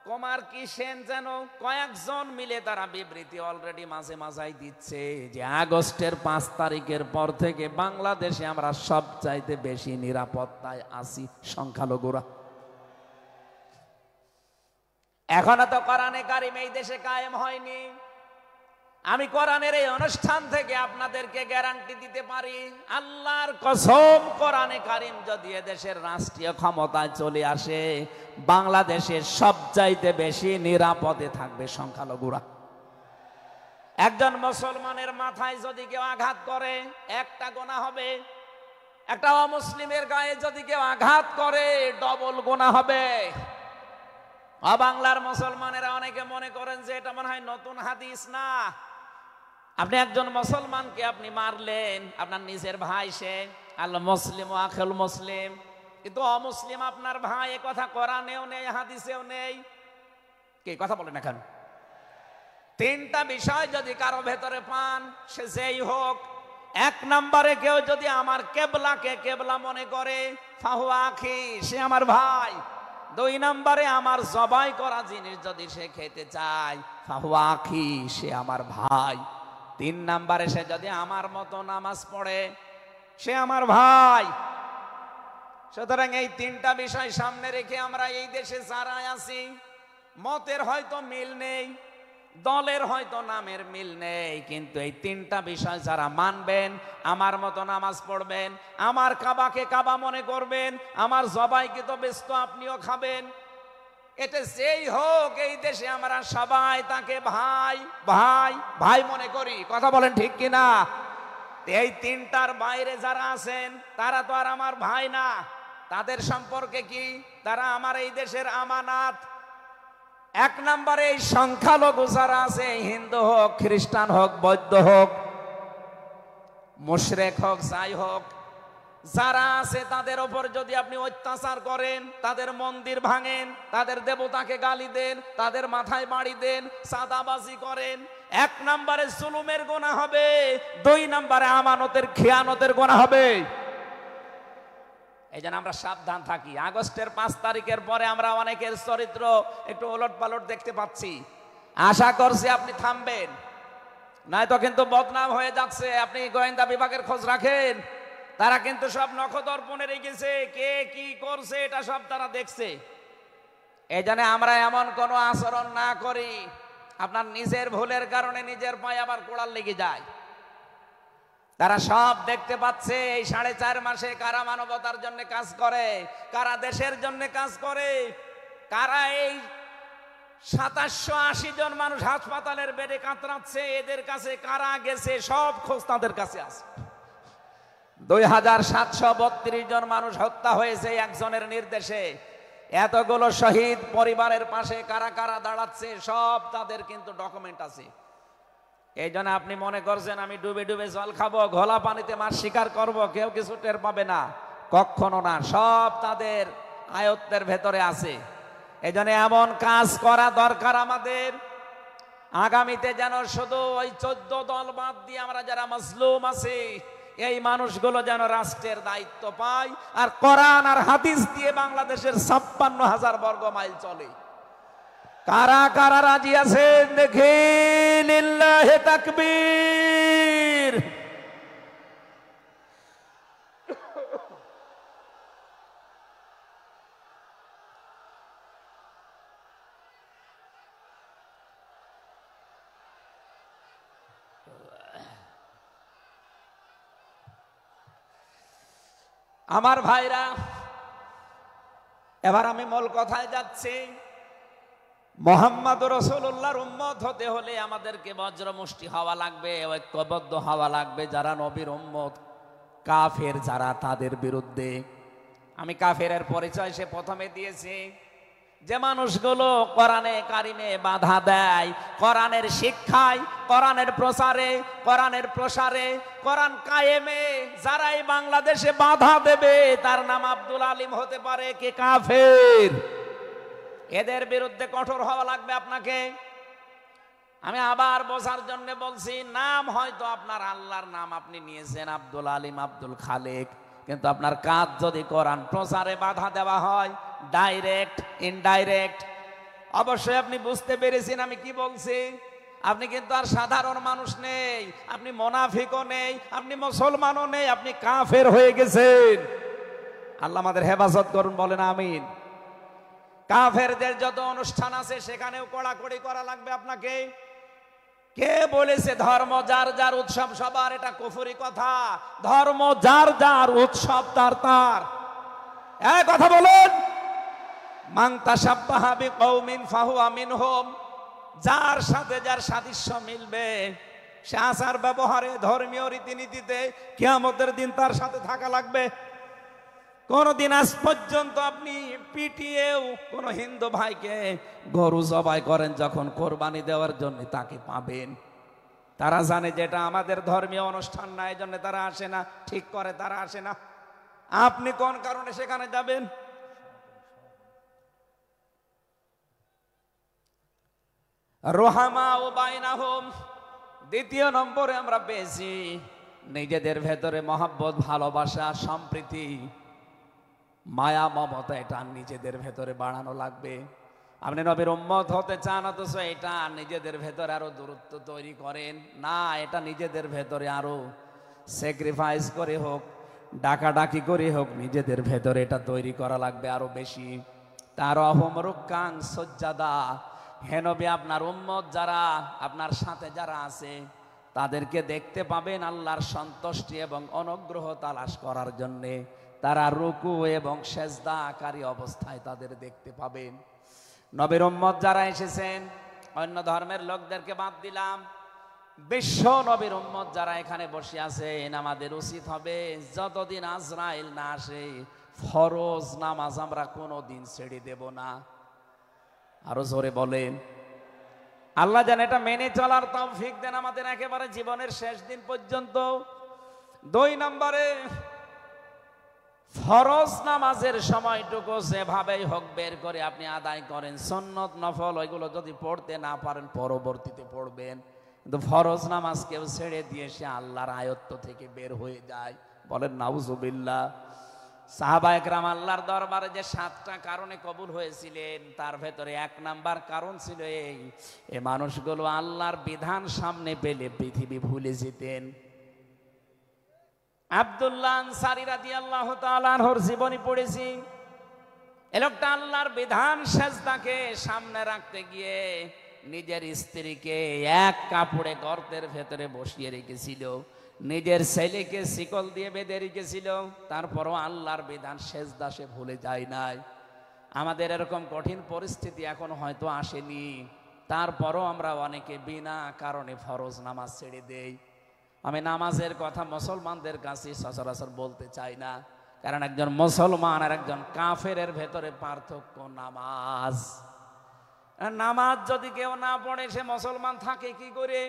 কুমার কি সেন যেন কয়েকজন মিলে তারা বিবৃতি অলরেডি মাঝে মাঝাই দিচ্ছে যে আগস্টের 5 তারিখের পর থেকে বাংলাদেশে আমরা সবচাইতে বেশি নিরাপত্তায় আছি সংখ্যালঘুরা। এখনো তো কোরআনে কারিম এই দেশে কায়েম হয়নি। আমি কোরআনের এই অনুষ্ঠান থেকে আপনাদেরকে গ্যারান্টি দিতে পারি, আল্লাহর কসম, কোরআনে কারিম যদি এদেশের রাষ্ট্রীয় ক্ষমতায় চলে আসে, বাংলাদেশের সবচাইতে বেশি নিরাপদে থাকবে সংখ্যালঘুরা। একজন মুসলমানের মাথায় যদি কেউ আঘাত করে একটা গুনাহ হবে, একটা অমুসলিমের গায়ে যদি কেউ আঘাত করে ডবল গুনাহ হবে। বাংলার মুসলমানেরা অনেকে মনে করেন যে এটা মনে হয় নতুন হাদিস। না, আপনি একজন মুসলমানকে আপনি মারলেন, আপনার নিজের ভাই, সে আল মুসলিম ও আখুল মুসলিম, কিন্তু অমুসলিম আপনার ভাই, এ কথা কোরআনেও নেই, হাদিসেও নেই। কি কথা বলেন এখন? 3টা বিষয় যদি কারো ভেতরে পান, সে যেই হোক। 1 নম্বরে কেউ যদি আমার কেবলাকে কেবলা মনে করে, ফাহুয়া আখি, সে আমার ভাই। 2 নম্বরে আমার জবাই করা জিনিস যদি সে খেতে চায়, ফাহুয়া আখি, সে আমার ভাই। 3 নম্বরে সে যদি আমার মতো নামাজ পড়ে, সে আমার ভাই। সুতরাং এই 3টা বিষয় সামনে রেখে আমরা এই দেশে যারা আছি, মতের হয়তো মিল নেই, দলের হয়তো নামের মিল নেই, কিন্তু এই 3টা বিষয় যারা মানবেন, আমার মতো নামাজ পড়বেন, আমার কাবাকে কাবা মনে করবেন, আমার জবাইকে তো ব্যস্ত আপনিও খাবেন, এটা যেই হোক, এই দেশে আমরা সবাই তাকে ভাই ভাই ভাই মনে করি। কথা বলেন ঠিক কিনা? এই 3টার বাইরে যারা আছেন তারা তো আর আমার ভাই না। তাদের সম্পর্কে কি? তারা আমার এই দেশের আমানত। 1 নম্বরে এই সংখ্যালঘু যারা আছে, হিন্দু হোক, খ্রিস্টান হোক, বৌদ্ধ হোক, মুশরিক হোক, যাই হোক, যারা আছে তাদের ওপর যদি আপনি অত্যাচার করেন, তাদের মন্দির ভাঙেন, তাদের দেবতাকে গালি দেন, তাদের মাথায় বাড়ি দেন, চাঁদাবাজি করেন, 1 নম্বরে জুলুমের গুনাহ হবে, 2 নম্বরে আমানতের খেয়ানতের গুনাহ হবে। এই জন্য আমরা সাবধান থাকি। আগস্টের 5 তারিখের পরে আমরা অনেকের চরিত্র একটু ওলট পালট দেখতে পাচ্ছি। আশা করছি আপনি থামবেন, নয়তো কিন্তু বদনাম হয়ে যাচ্ছে। আপনি গোয়েন্দা বিভাগের খোঁজ রাখেন, তারা কিন্তু সব নখদর্পণে রেখেছে, কে কি করছে এটা সব তারা দেখছে। এই জন্য আমরা এমন কোনো আচরণ না করি আপনার নিজের ভুলের কারণে নিজের পায়ে আবার কোড়াল লেগে যায়। তারা সব দেখতে পাচ্ছে। এই 4.5 মাসে কারা মানবতার জন্য কাজ করে, কারা দেশের জন্য কাজ করে, কারা এই 2780 জন মানুষ হাসপাতালের বেডে কাতরাচ্ছে, এদের কাছে কারা গেছে সব খোঁজ তাদের কাছে আছে। 2732 জন মানুষ হত্যা হয়েছে একজনের নির্দেশে। এতগুলো শহীদ পরিবারের পাশে কারা কারা দাঁড়াচ্ছে সব তাদের কিন্তু ডকুমেন্ট আছে। এই জন্য আপনি মনে করছেন আমি ডুবে ডুবে জল খাবো, ঘোলা পানিতে মাছ শিকার করব, কেউ কিছু টের পাবে না, কখনো না। সব তাদের আয়ত্তের ভেতরে আছে। এজন্য এমন কাজ করা দরকার আমাদের, আগামীতে যেন শুধু ওই 14 দল বাদ দিয়ে আমরা যারা মজলুম আছি এই মানুষগুলো যেন রাষ্ট্রের দায়িত্ব পায়, আর কোরআন আর হাদিস দিয়ে বাংলাদেশের 56,000 বর্গ মাইল চলে। কারা কারা রাজি আছেন দেখি? লিল্লাহি তাকবীর। আমার ভাইরা, এবার আমি মূল কথায় যাচ্ছি। মুহাম্মদ রাসূলুল্লাহর উম্মত হতে হলে আমাদেরকে বজ্রমুষ্টি হওয়া লাগবে, ঐক্যবদ্ধ হওয়া লাগবে। যারা নবীর উম্মত, কাফের যারা, তাদের বিরুদ্ধে। আমি কাফেরের পরিচয় সে প্রথমে দিয়েছি। যে মানুষগুলো কোরআনে কারিমে বাধা দেয়, কোরআনের শিক্ষায়, কোরআনের প্রচারে, কোরআনের প্রসারে, কোরআন কায়েমে যারাই বাংলাদেশে বাধা দেবে, তার নাম আব্দুল আলিম হতে পারে, কে কাফের। এদের বিরুদ্ধে কঠোর হওয়া লাগবে আপনাকে। আমি আবার বোঝার জন্য বলছি, নাম হয়তো আপনার আল্লাহর নাম আপনি নিয়েছেন আব্দুল আলিম, আব্দুল খালেক, কিন্তু আপনার কাজ যদি কোরআন প্রচারে বাধা দেওয়া হয়, ডাইরেক্ট ইনডাইরেক্ট, অবশ্যই আপনি বুঝতে পেরেছেন আমি কি বলছি। আপনি কিন্তু আর সাধারণ মানুষ নেই, আপনি মুনাফিকও নেই, আপনি মুসলমানও নেই, আপনি কাফের হয়ে গেছেন। আল্লাহ আমাদের হেফাজত করুন, বলেন আমিন। কাফেরদের যত অনুষ্ঠান আছে সেখানেও কড়াকড়ি করা লাগবে আপনাকে। কে বলেছে ধর্ম যার যার উৎসব সবার? এটা কুফরি কথা। ধর্ম যার যার, উৎসব তার তার। এই কথা বলুন। মান তাশাব্বাহা বিকওমিন ফাহুয়া মিনহুম। যার সাথে যার সাদৃশ্য মিলবে, সে আচার ব্যবহারে, ধর্মীয় রীতিনীতিতে কিয়ামতের দিন তার সাথে থাকা লাগবে। কোনদিন আজ পর্যন্ত আপনি পিটিয়েও কোন হিন্দু ভাইকে গরু জবাই করেন যখন কোরবানি দেওয়ার জন্য, তাকে পাবেন। তারা জানে যেটা আমাদের ধর্মীয় অনুষ্ঠান না, এই জন্য তারা আসে না, ঠিক করে তারা আসে না। আপনি কোন কারণে সেখানে যাবেন? রোহামা ও বাইনাহুম। দ্বিতীয় নম্বরে আমরা পেয়েছি নিজেদের ভেতরে মহব্বত, ভালোবাসা, সম্প্রীতি, মায়া, মমতা, এটা নিজেদের ভেতরে বাড়ানো লাগবে। আপনি নবীর উম্মত হতে চান, অথচ এটা নিজেদের ভেতরে আরো দূরত্ব তৈরি করেন না। এটা নিজেদের ভেতরে আরো স্যাক্রিফাইস করে হোক, ডাকাডাকি করে হোক, নিজেদের ভেতরে এটা তৈরি করা লাগবে আরো বেশি। তার অহম রুক্কাং সজ্জাদা। হে নবী, আপনার উম্মত যারা, আপনার সাথে যারা আছে, তাদেরকে দেখতে পাবেন আল্লাহর সন্তুষ্টি এবং অনুগ্রহ তালাশ করার জন্যে। তারা রুকু এবং সেজদাকারী অবস্থায় তাদের দেখতে পাবেন। নবীর উম্মত যারা এসেছেন, অন্য ধর্মের লোকদেরকে বাদ দিলাম, বিশ্ব নবীর উম্মত যারা এখানে বসে আছেন, আমাদের উচিত হবে যতদিন আজরাইল না আসে, ফরজ নামাজ আমরা কোনোদিন ছেড়ে দেব না। আরো জোরে বলেন। আল্লাহ যেন এটা মেনে চলার তৌফিক দেন আমাদের একেবারে জীবনের শেষ দিন পর্যন্ত। 2 নম্বরে, ফরজ নামাজের সময়টুকু যেভাবেই হোক বের করে আপনি আদায় করেন। সুন্নত নফল ওইগুলো যদি পড়তে না পারেন পরবর্তীতে পড়বেন, কিন্তু ফরজ নামাজ কেউ ছেড়ে দিয়ে সে আল্লাহর আয়ত্ত থেকে বের হয়ে যায়। বলেন নাউজুবিল্লাহ। সাহাবায়ে কেরাম আল্লাহর দরবারে যে 7টা কারণে কবুল হয়েছিলেন, তার ভেতরে 1 নাম্বার কারণ ছিল এই মানুষগুলো আল্লাহর বিধান সামনে পেলে পৃথিবী ভুলে যেতেন। আব্দুল্লাহ আনসারী রাদিয়াল্লাহু তাআলা আনহুর জীবনী পড়েছি। এই লোকটা আল্লাহর বিধান সেজদাকে সামনে রাখতে গিয়ে নিজের স্ত্রীকে এক কাপড়ে গর্তের ভেতরে বসিয়ে রেখেছিল, নিজের ছেলেকে শিকল দিয়ে বেঁধে রেখেছিল, তারপরও আল্লাহর বিধান সেজদা সে ভুলে যায় নাই। আমাদের এরকম কঠিন পরিস্থিতি এখন হয়তো আসেনি, তারপরও আমরা অনেকে বিনা কারণে ফরজ নামাজ ছেড়ে দেই। আমি নামাজের কথা মুসলমানদের কাছে সচরাচর বলতে চাই না, কারণ একজন মুসলমান আর একজন কাফেরের ভেতরে পার্থক্য নামাজ। নামাজ যদি কেউ না পড়ে সে মুসলমান থাকে কি করে?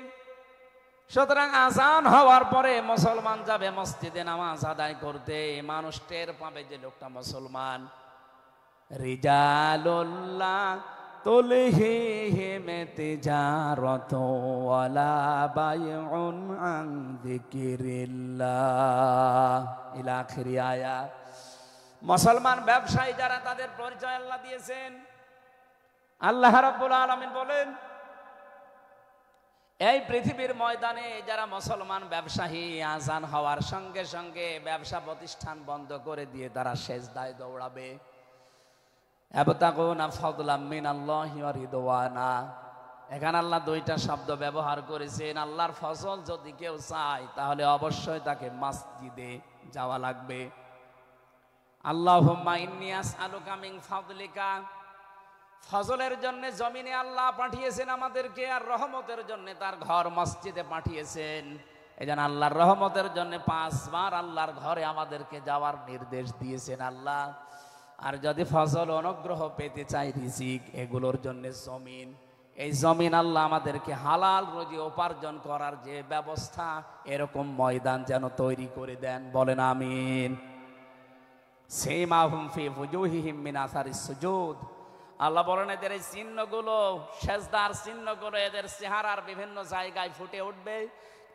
সুতরাং আজান হওয়ার পরে মুসলমান যাবে মসজিদে নামাজ আদায় করতে, মানুষ টের পাবে যে লোকটা মুসলমান। রিজালুল্লাহ তুলহিহিম তিজারাতু ওয়ালা বাইউন আন যিকিরিল্লাহ ইলা আখিরি আয়াত। মুসলমান ব্যবসায়ী যারা, তাদের পরিচয় আল্লাহ দিয়েছেন। আল্লাহ রাব্বুল আলামিন বলেন, এই পৃথিবীর ময়দানে যারা মুসলমান ব্যবসায়ী, আজান হওয়ার সঙ্গে সঙ্গে ব্যবসা প্রতিষ্ঠান বন্ধ করে দিয়ে তারা সেজদায় দৌড়াবে। ইয়াবতাগুনা ফাদলাম মিনাল্লাহি ওয়া রিদওয়ানা। এখানে আল্লাহ দুইটা শব্দ ব্যবহার করেছেন। আল্লাহর ফজল যদি কেউ চায় তাহলে অবশ্যই তাকে মসজিদে যাওয়া লাগবে। আল্লাহুম্মা ইন্নী আসআলুকা মিন ফাদলিকা, ফজলের জন্য জমিনে আল্লাহ পাঠিয়েছেন আমাদেরকে, আর রহমতের জন্য তার ঘর মসজিদে পাঠিয়েছেন। এজন্য আল্লাহর রহমতের জন্য 5 বার আল্লাহর ঘরে আমাদেরকে যাওয়ার নির্দেশ দিয়েছেন আল্লাহ। আর যদি ফজল অনুগ্রহ পেতে চাই, রিজিক, এগুলোর জন্য জমিন, এই জমিন আল্লাহ আমাদেরকে হালাল রুজি উপার্জন করার যে ব্যবস্থা, এরকম ময়দান যেন তৈরি করে দেন। বলেন আমিন। সীমাহুম ফি ফুজুহিহিম মিন আসারিস সুজুদ। আল্লাহ বলেন এদের এই চিহ্নগুলো, সেজদার চিহ্নগুলো এদের চেহারার বিভিন্ন জায়গায় ফুটে উঠবে।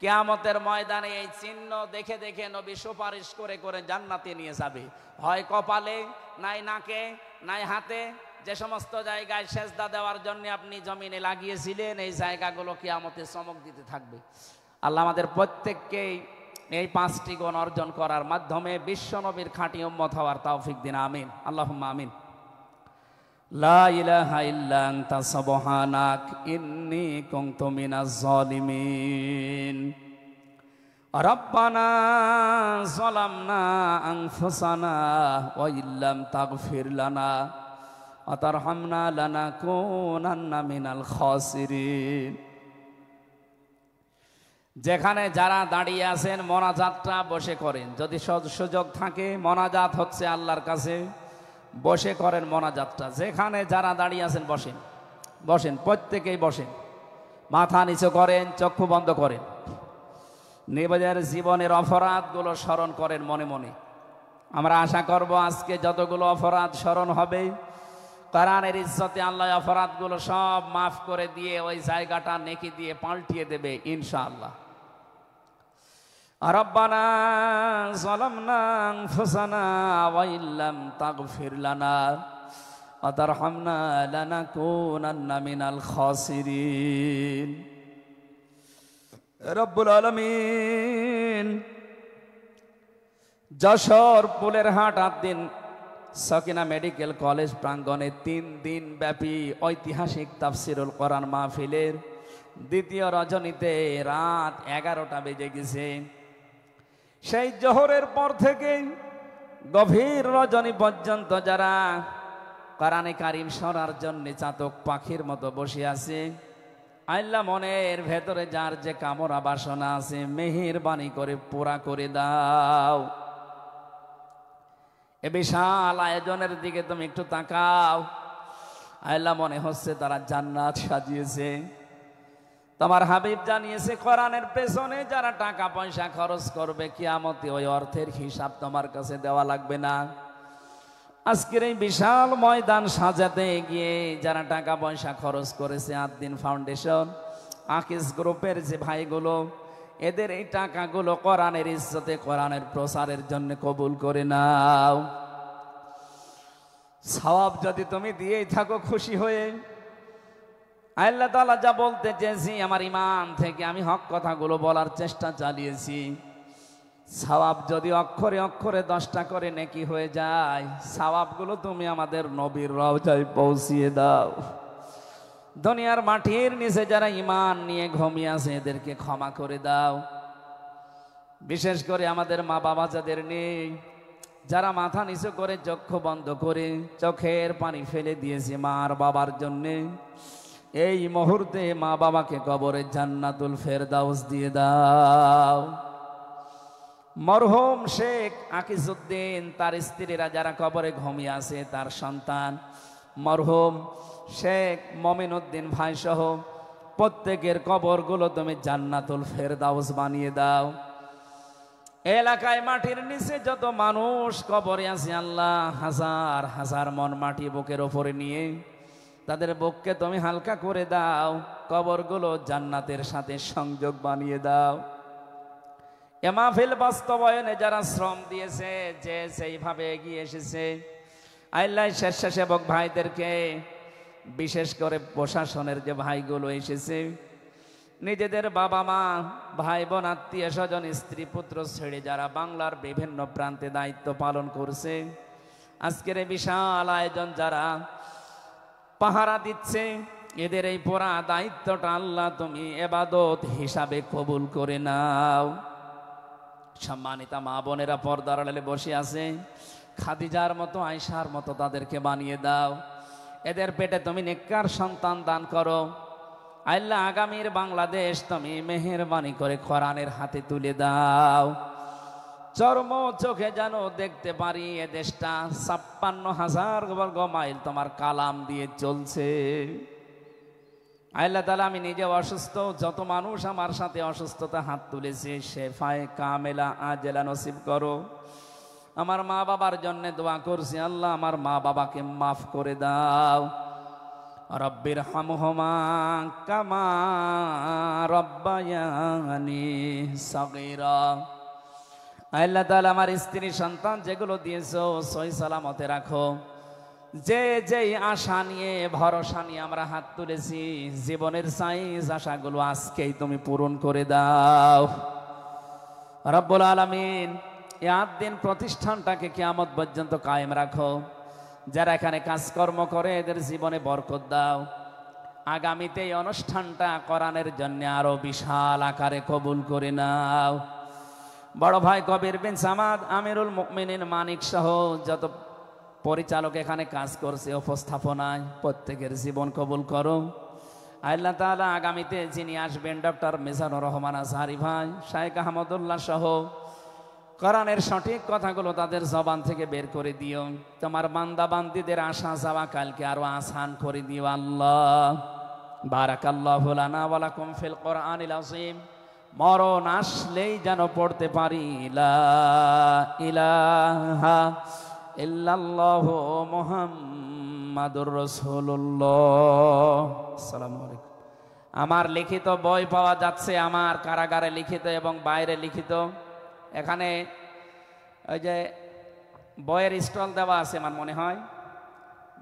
কিয়ামতের ময়দানে এই চিহ্ন দেখে দেখে নবী সুপারিশ করে করে জান্নাতে নিয়ে যাবে। হয় কপালে, নাই নাকে, নাই হাতে। যে সমস্ত জায়গায় সেজদা দেওয়ার জন্য আপনি জমিনে লাগিয়েছিলেন, এই জায়গাগুলো কিয়ামতে চমক দিতে থাকবে। আল্লাহ আমাদের প্রত্যেককেই এই 5টি গুণ অর্জন করার মাধ্যমে বিশ্ব নবীর খাঁটি উম্মত হওয়ার তৌফিক দিন। আমিন, আল্লাহুম্মা আমিন। লা ইলাহা ইল্লা আনতা সুবহানাক ইন্নী কুনতু মিনাজ জালিমিন। রব্বানা যালামনা আনফুসানা ওয়া ইল্লাম তাগফির লানা ওয়া তারহামনা লানাকুনান্না মিনাল খাসিরিন। যেখানে যারা দাঁড়িয়ে আছেন মোনাজাতটা বসে করেন। যদি সুযোগ থাকে, মোনাজাত হচ্ছে আল্লাহর কাছে, বসে করেন মোনাজাতটা। যেখানে যারা দাঁড়িয়ে আছেন বসেন, বসেন, প্রত্যেকেই বসেন। মাথা নিচু করেন, চক্ষু বন্ধ করেন। নিজের জীবনের অপরাধগুলো স্মরণ করেন মনে মনে। আমরা আশা করব আজকে যতগুলো অপরাধ স্মরণ হবে, কোরআনের ইজ্জতে আল্লাহ অপরাধগুলো সব মাফ করে দিয়ে ওই জায়গাটা নেকি দিয়ে পাল্টিয়ে দেবে ইনশাআল্লাহ। রব্বানা যালামনা আনফুসানা ওয়া ইল্লাম তাগফির লানা ওয়া তারহামনা লানাকুনান্না মিনাল খাসিরিন। রব্বুল আলামিন যশোর পুলের হাট দিন সকিনা মেডিকেল কলেজ প্রাঙ্গণে 3 দিন ব্যাপী ঐতিহাসিক তাফসিরুল কোরআন মাহফিলের দ্বিতীয় রজনীতে রাত 11টা বেজে গেছে। সেই জোহরের পর থেকে গভীর রজনী পর্যন্ত যারা কোরআনে কারিম শোনার জন্য চাতক পাখির মতো বসে আছে, আল্লাহ মনের ভেতরে যার যে কামনা বাসনা আছে মেহেরবানি করে পুরা করে দাও। এ বিশাল আয়োজনের দিকে তুমি একটু তাকাও। আল্লাহ মনে হচ্ছে তারা জান্নাত সাজিয়েছে। তোমার হাবিব জানিয়েছে কোরআনের পেছনে যারা টাকা পয়সা খরচ করবে, কিয়ামতে ওই অর্থের হিসাব তোমার কাছে দেওয়া লাগবে না। আজকের এই বিশাল ময়দান সাজাতে গিয়ে যারা টাকা পয়সা খরচ করেছে, আদ্দিন ফাউন্ডেশন, আকিস গ্রুপের যে ভাইগুলো, এদের এই টাকাগুলো কোরআনের ইজ্জতে, কোরআনের প্রচারের জন্য কবুল করে নাও। সওয়াব যদি তুমি দিয়েই থাকো খুশি হয়ে, আল্লাহ তাআলা যা বলতে চেয়েছি আমার ঈমান থেকে আমি হক কথাগুলো বলার চেষ্টা চালিয়েছি। সওয়াব যদি অক্ষরে অক্ষরে 10টা করে নেকি হয়ে যায়, সওয়াবগুলো তুমি আমাদের নবীর রওজায় পৌঁছিয়ে দাও। দুনিয়ার মাটির নিচে যারা ঈমান নিয়ে ঘুমিয়ে আছে এদেরকে ক্ষমা করে দাও। বিশেষ করে আমাদের মা বাবা যাদের নেই, যারা মাথা নিচু করে চক্ষু বন্ধ করে চোখের পানি ফেলে দিয়েছে মা আর বাবার জন্যে, এই মুহূর্তে মা বাবাকে কবরে জান্নাতুল ফেরদাউস দিয়ে দাও। মরহুম শেখ আকিজউদ্দিন, তার স্ত্রীরা যারা কবরে ঘুমিয়ে আছে, তার সন্তান মরহুম শেখ মমিনুদ্দিন ভাই সহ প্রত্যেকের কবরগুলো তুমি জান্নাতুল ফেরদাউস বানিয়ে দাও। এলাকায় মাটির নিচে যত মানুষ কবরে আছে আল্লাহ, হাজার হাজার মন মাটি বুকের ওপরে নিয়ে তাদের বুককে তুমি হালকা করে দাও, কবরগুলো জান্নাতের সাথে সংযোগ বানিয়ে দাও। এ মাহফিল বাস্তবায়নে যারা শ্রম দিয়েছে, যে সেইভাবে এগিয়ে এসেছে, আল্লাহ স্বেচ্ছাসেবক ভাইদেরকে, বিশেষ করে প্রশাসনের যে ভাইগুলো এসেছে, নিজেদের বাবা মা ভাই বোন আত্মীয় স্বজন স্ত্রী পুত্র ছেড়ে যারা বাংলার বিভিন্ন প্রান্তে দায়িত্ব পালন করছে, আজকের এই বিশাল আয়োজন যারা পাহারা দিচ্ছে, এদের এই পুরা দায়িত্বটা আল্লাহ তুমি ইবাদত হিসাবে কবুল করে নাও। সম্মানিতা মা বোনেরা পর্দার আড়ালে বসে আছে, খাদিজার মতো আয়েশার মতো তাদেরকে বানিয়ে দাও। এদের পেটে তুমি নেককার সন্তান দান করো আল্লাহ। আগামীর বাংলাদেশ তুমি মেহেরবানি করে কোরআনের হাতে তুলে দাও। চর্ম চোখে যেন দেখতে পারি এ দেশটা ৫৬,০০০ বর্গ মাইল তোমার কালাম দিয়ে চলছে। আল্লাহ তাআলা, আমি নিজে অসুস্থ, যত মানুষ আমার সাথে অসুস্থতা হাত তুলেছে শেফায়ে কামেলা আজেলা নসিব করো। আমার মা বাবার জন্য দোয়া করছি আল্লাহ, আমার মা বাবাকে মাফ করে দাও। রব্বির হামহুমা কামা রব্বায়ানি সাগীরা। আল্লাহ তাআলা, আমার স্ত্রী সন্তান যেগুলো দিয়েছো সহি সালামতে রাখো। যে যেই আশা নিয়ে ভরসা নিয়ে আমরা হাত তুলেছি, জীবনের সাইজ আশাগুলো আজকেই তুমি পূরণ করে দাও রব্বুল আলামিন। এই ৮ দিন প্রতিষ্ঠানটাকে কিয়ামত পর্যন্ত কায়েম রাখো। যারা এখানে কাজকর্ম করে এদের জীবনে বরকত দাও। আগামীতে এই অনুষ্ঠানটা কোরআনের জন্য আরো বিশাল আকারে কবুল করে নাও। বড় ভাই কবির বিন সামাদ, আমিরুল মুমিনিন মানিক সহ যত পরিচালক এখানে কাজ করছে উপস্থাপনায়, প্রত্যেকের জীবন কবুল করো আল্লাহ তাআলা। আগামীতে যিনি আসবেন ডক্টর মিজানুর রহমান আজহারি ভাই, শাইখ আহমদুল্লাহ সহ কোরআনের সঠিক কথাগুলো তাদের জবান থেকে বের করে দিও। তোমার বান্দা বান্দীদের আশা যাওয়া কালকে আরো আসান করে দিও আল্লাহ। বারাকাল্লাহু লানা ওয়া লাকুম ফিল কোরআনিল আযীম। মরণ আসলেই যেন পড়তে পারি লা ইলাহা ইল্লাল্লাহু মুহাম্মাদুর রাসূলুল্লাহ। আসসালামু আলাইকুম। আমার লিখিত বই পাওয়া যাচ্ছে, আমার কারাগারে লিখিত এবং বাইরে লিখিত। এখানে ওই যে বইয়ের স্টল দেওয়া আছে, আমার মনে হয়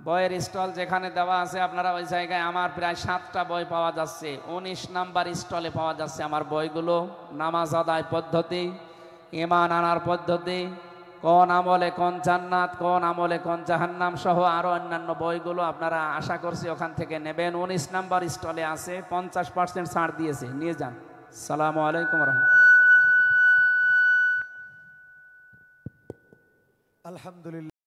বইয়ের স্টল যেখানে দেওয়া আছে আপনারা ওই জায়গায় আমার প্রায় 7টা বই পাওয়া যাচ্ছে। 19 নাম্বার স্টলে পাওয়া যাচ্ছে আমার বইগুলো। নামাজ আদায় পদ্ধতি, ঈমান আনার পদ্ধতি, কোন আমলে কোন জান্নাত, কোন আমলে কোন জাহান্নাম সহ আরো অন্যান্য বইগুলো আপনারা আশা করছি ওখান থেকে নেবেন। 19 নাম্বার স্টলে আছে, 50% ছাড় দিয়েছে, নিয়ে যান। আসসালামু আলাইকুম রাহমাতুল্লাহ। আলহামদুলিল্লাহ।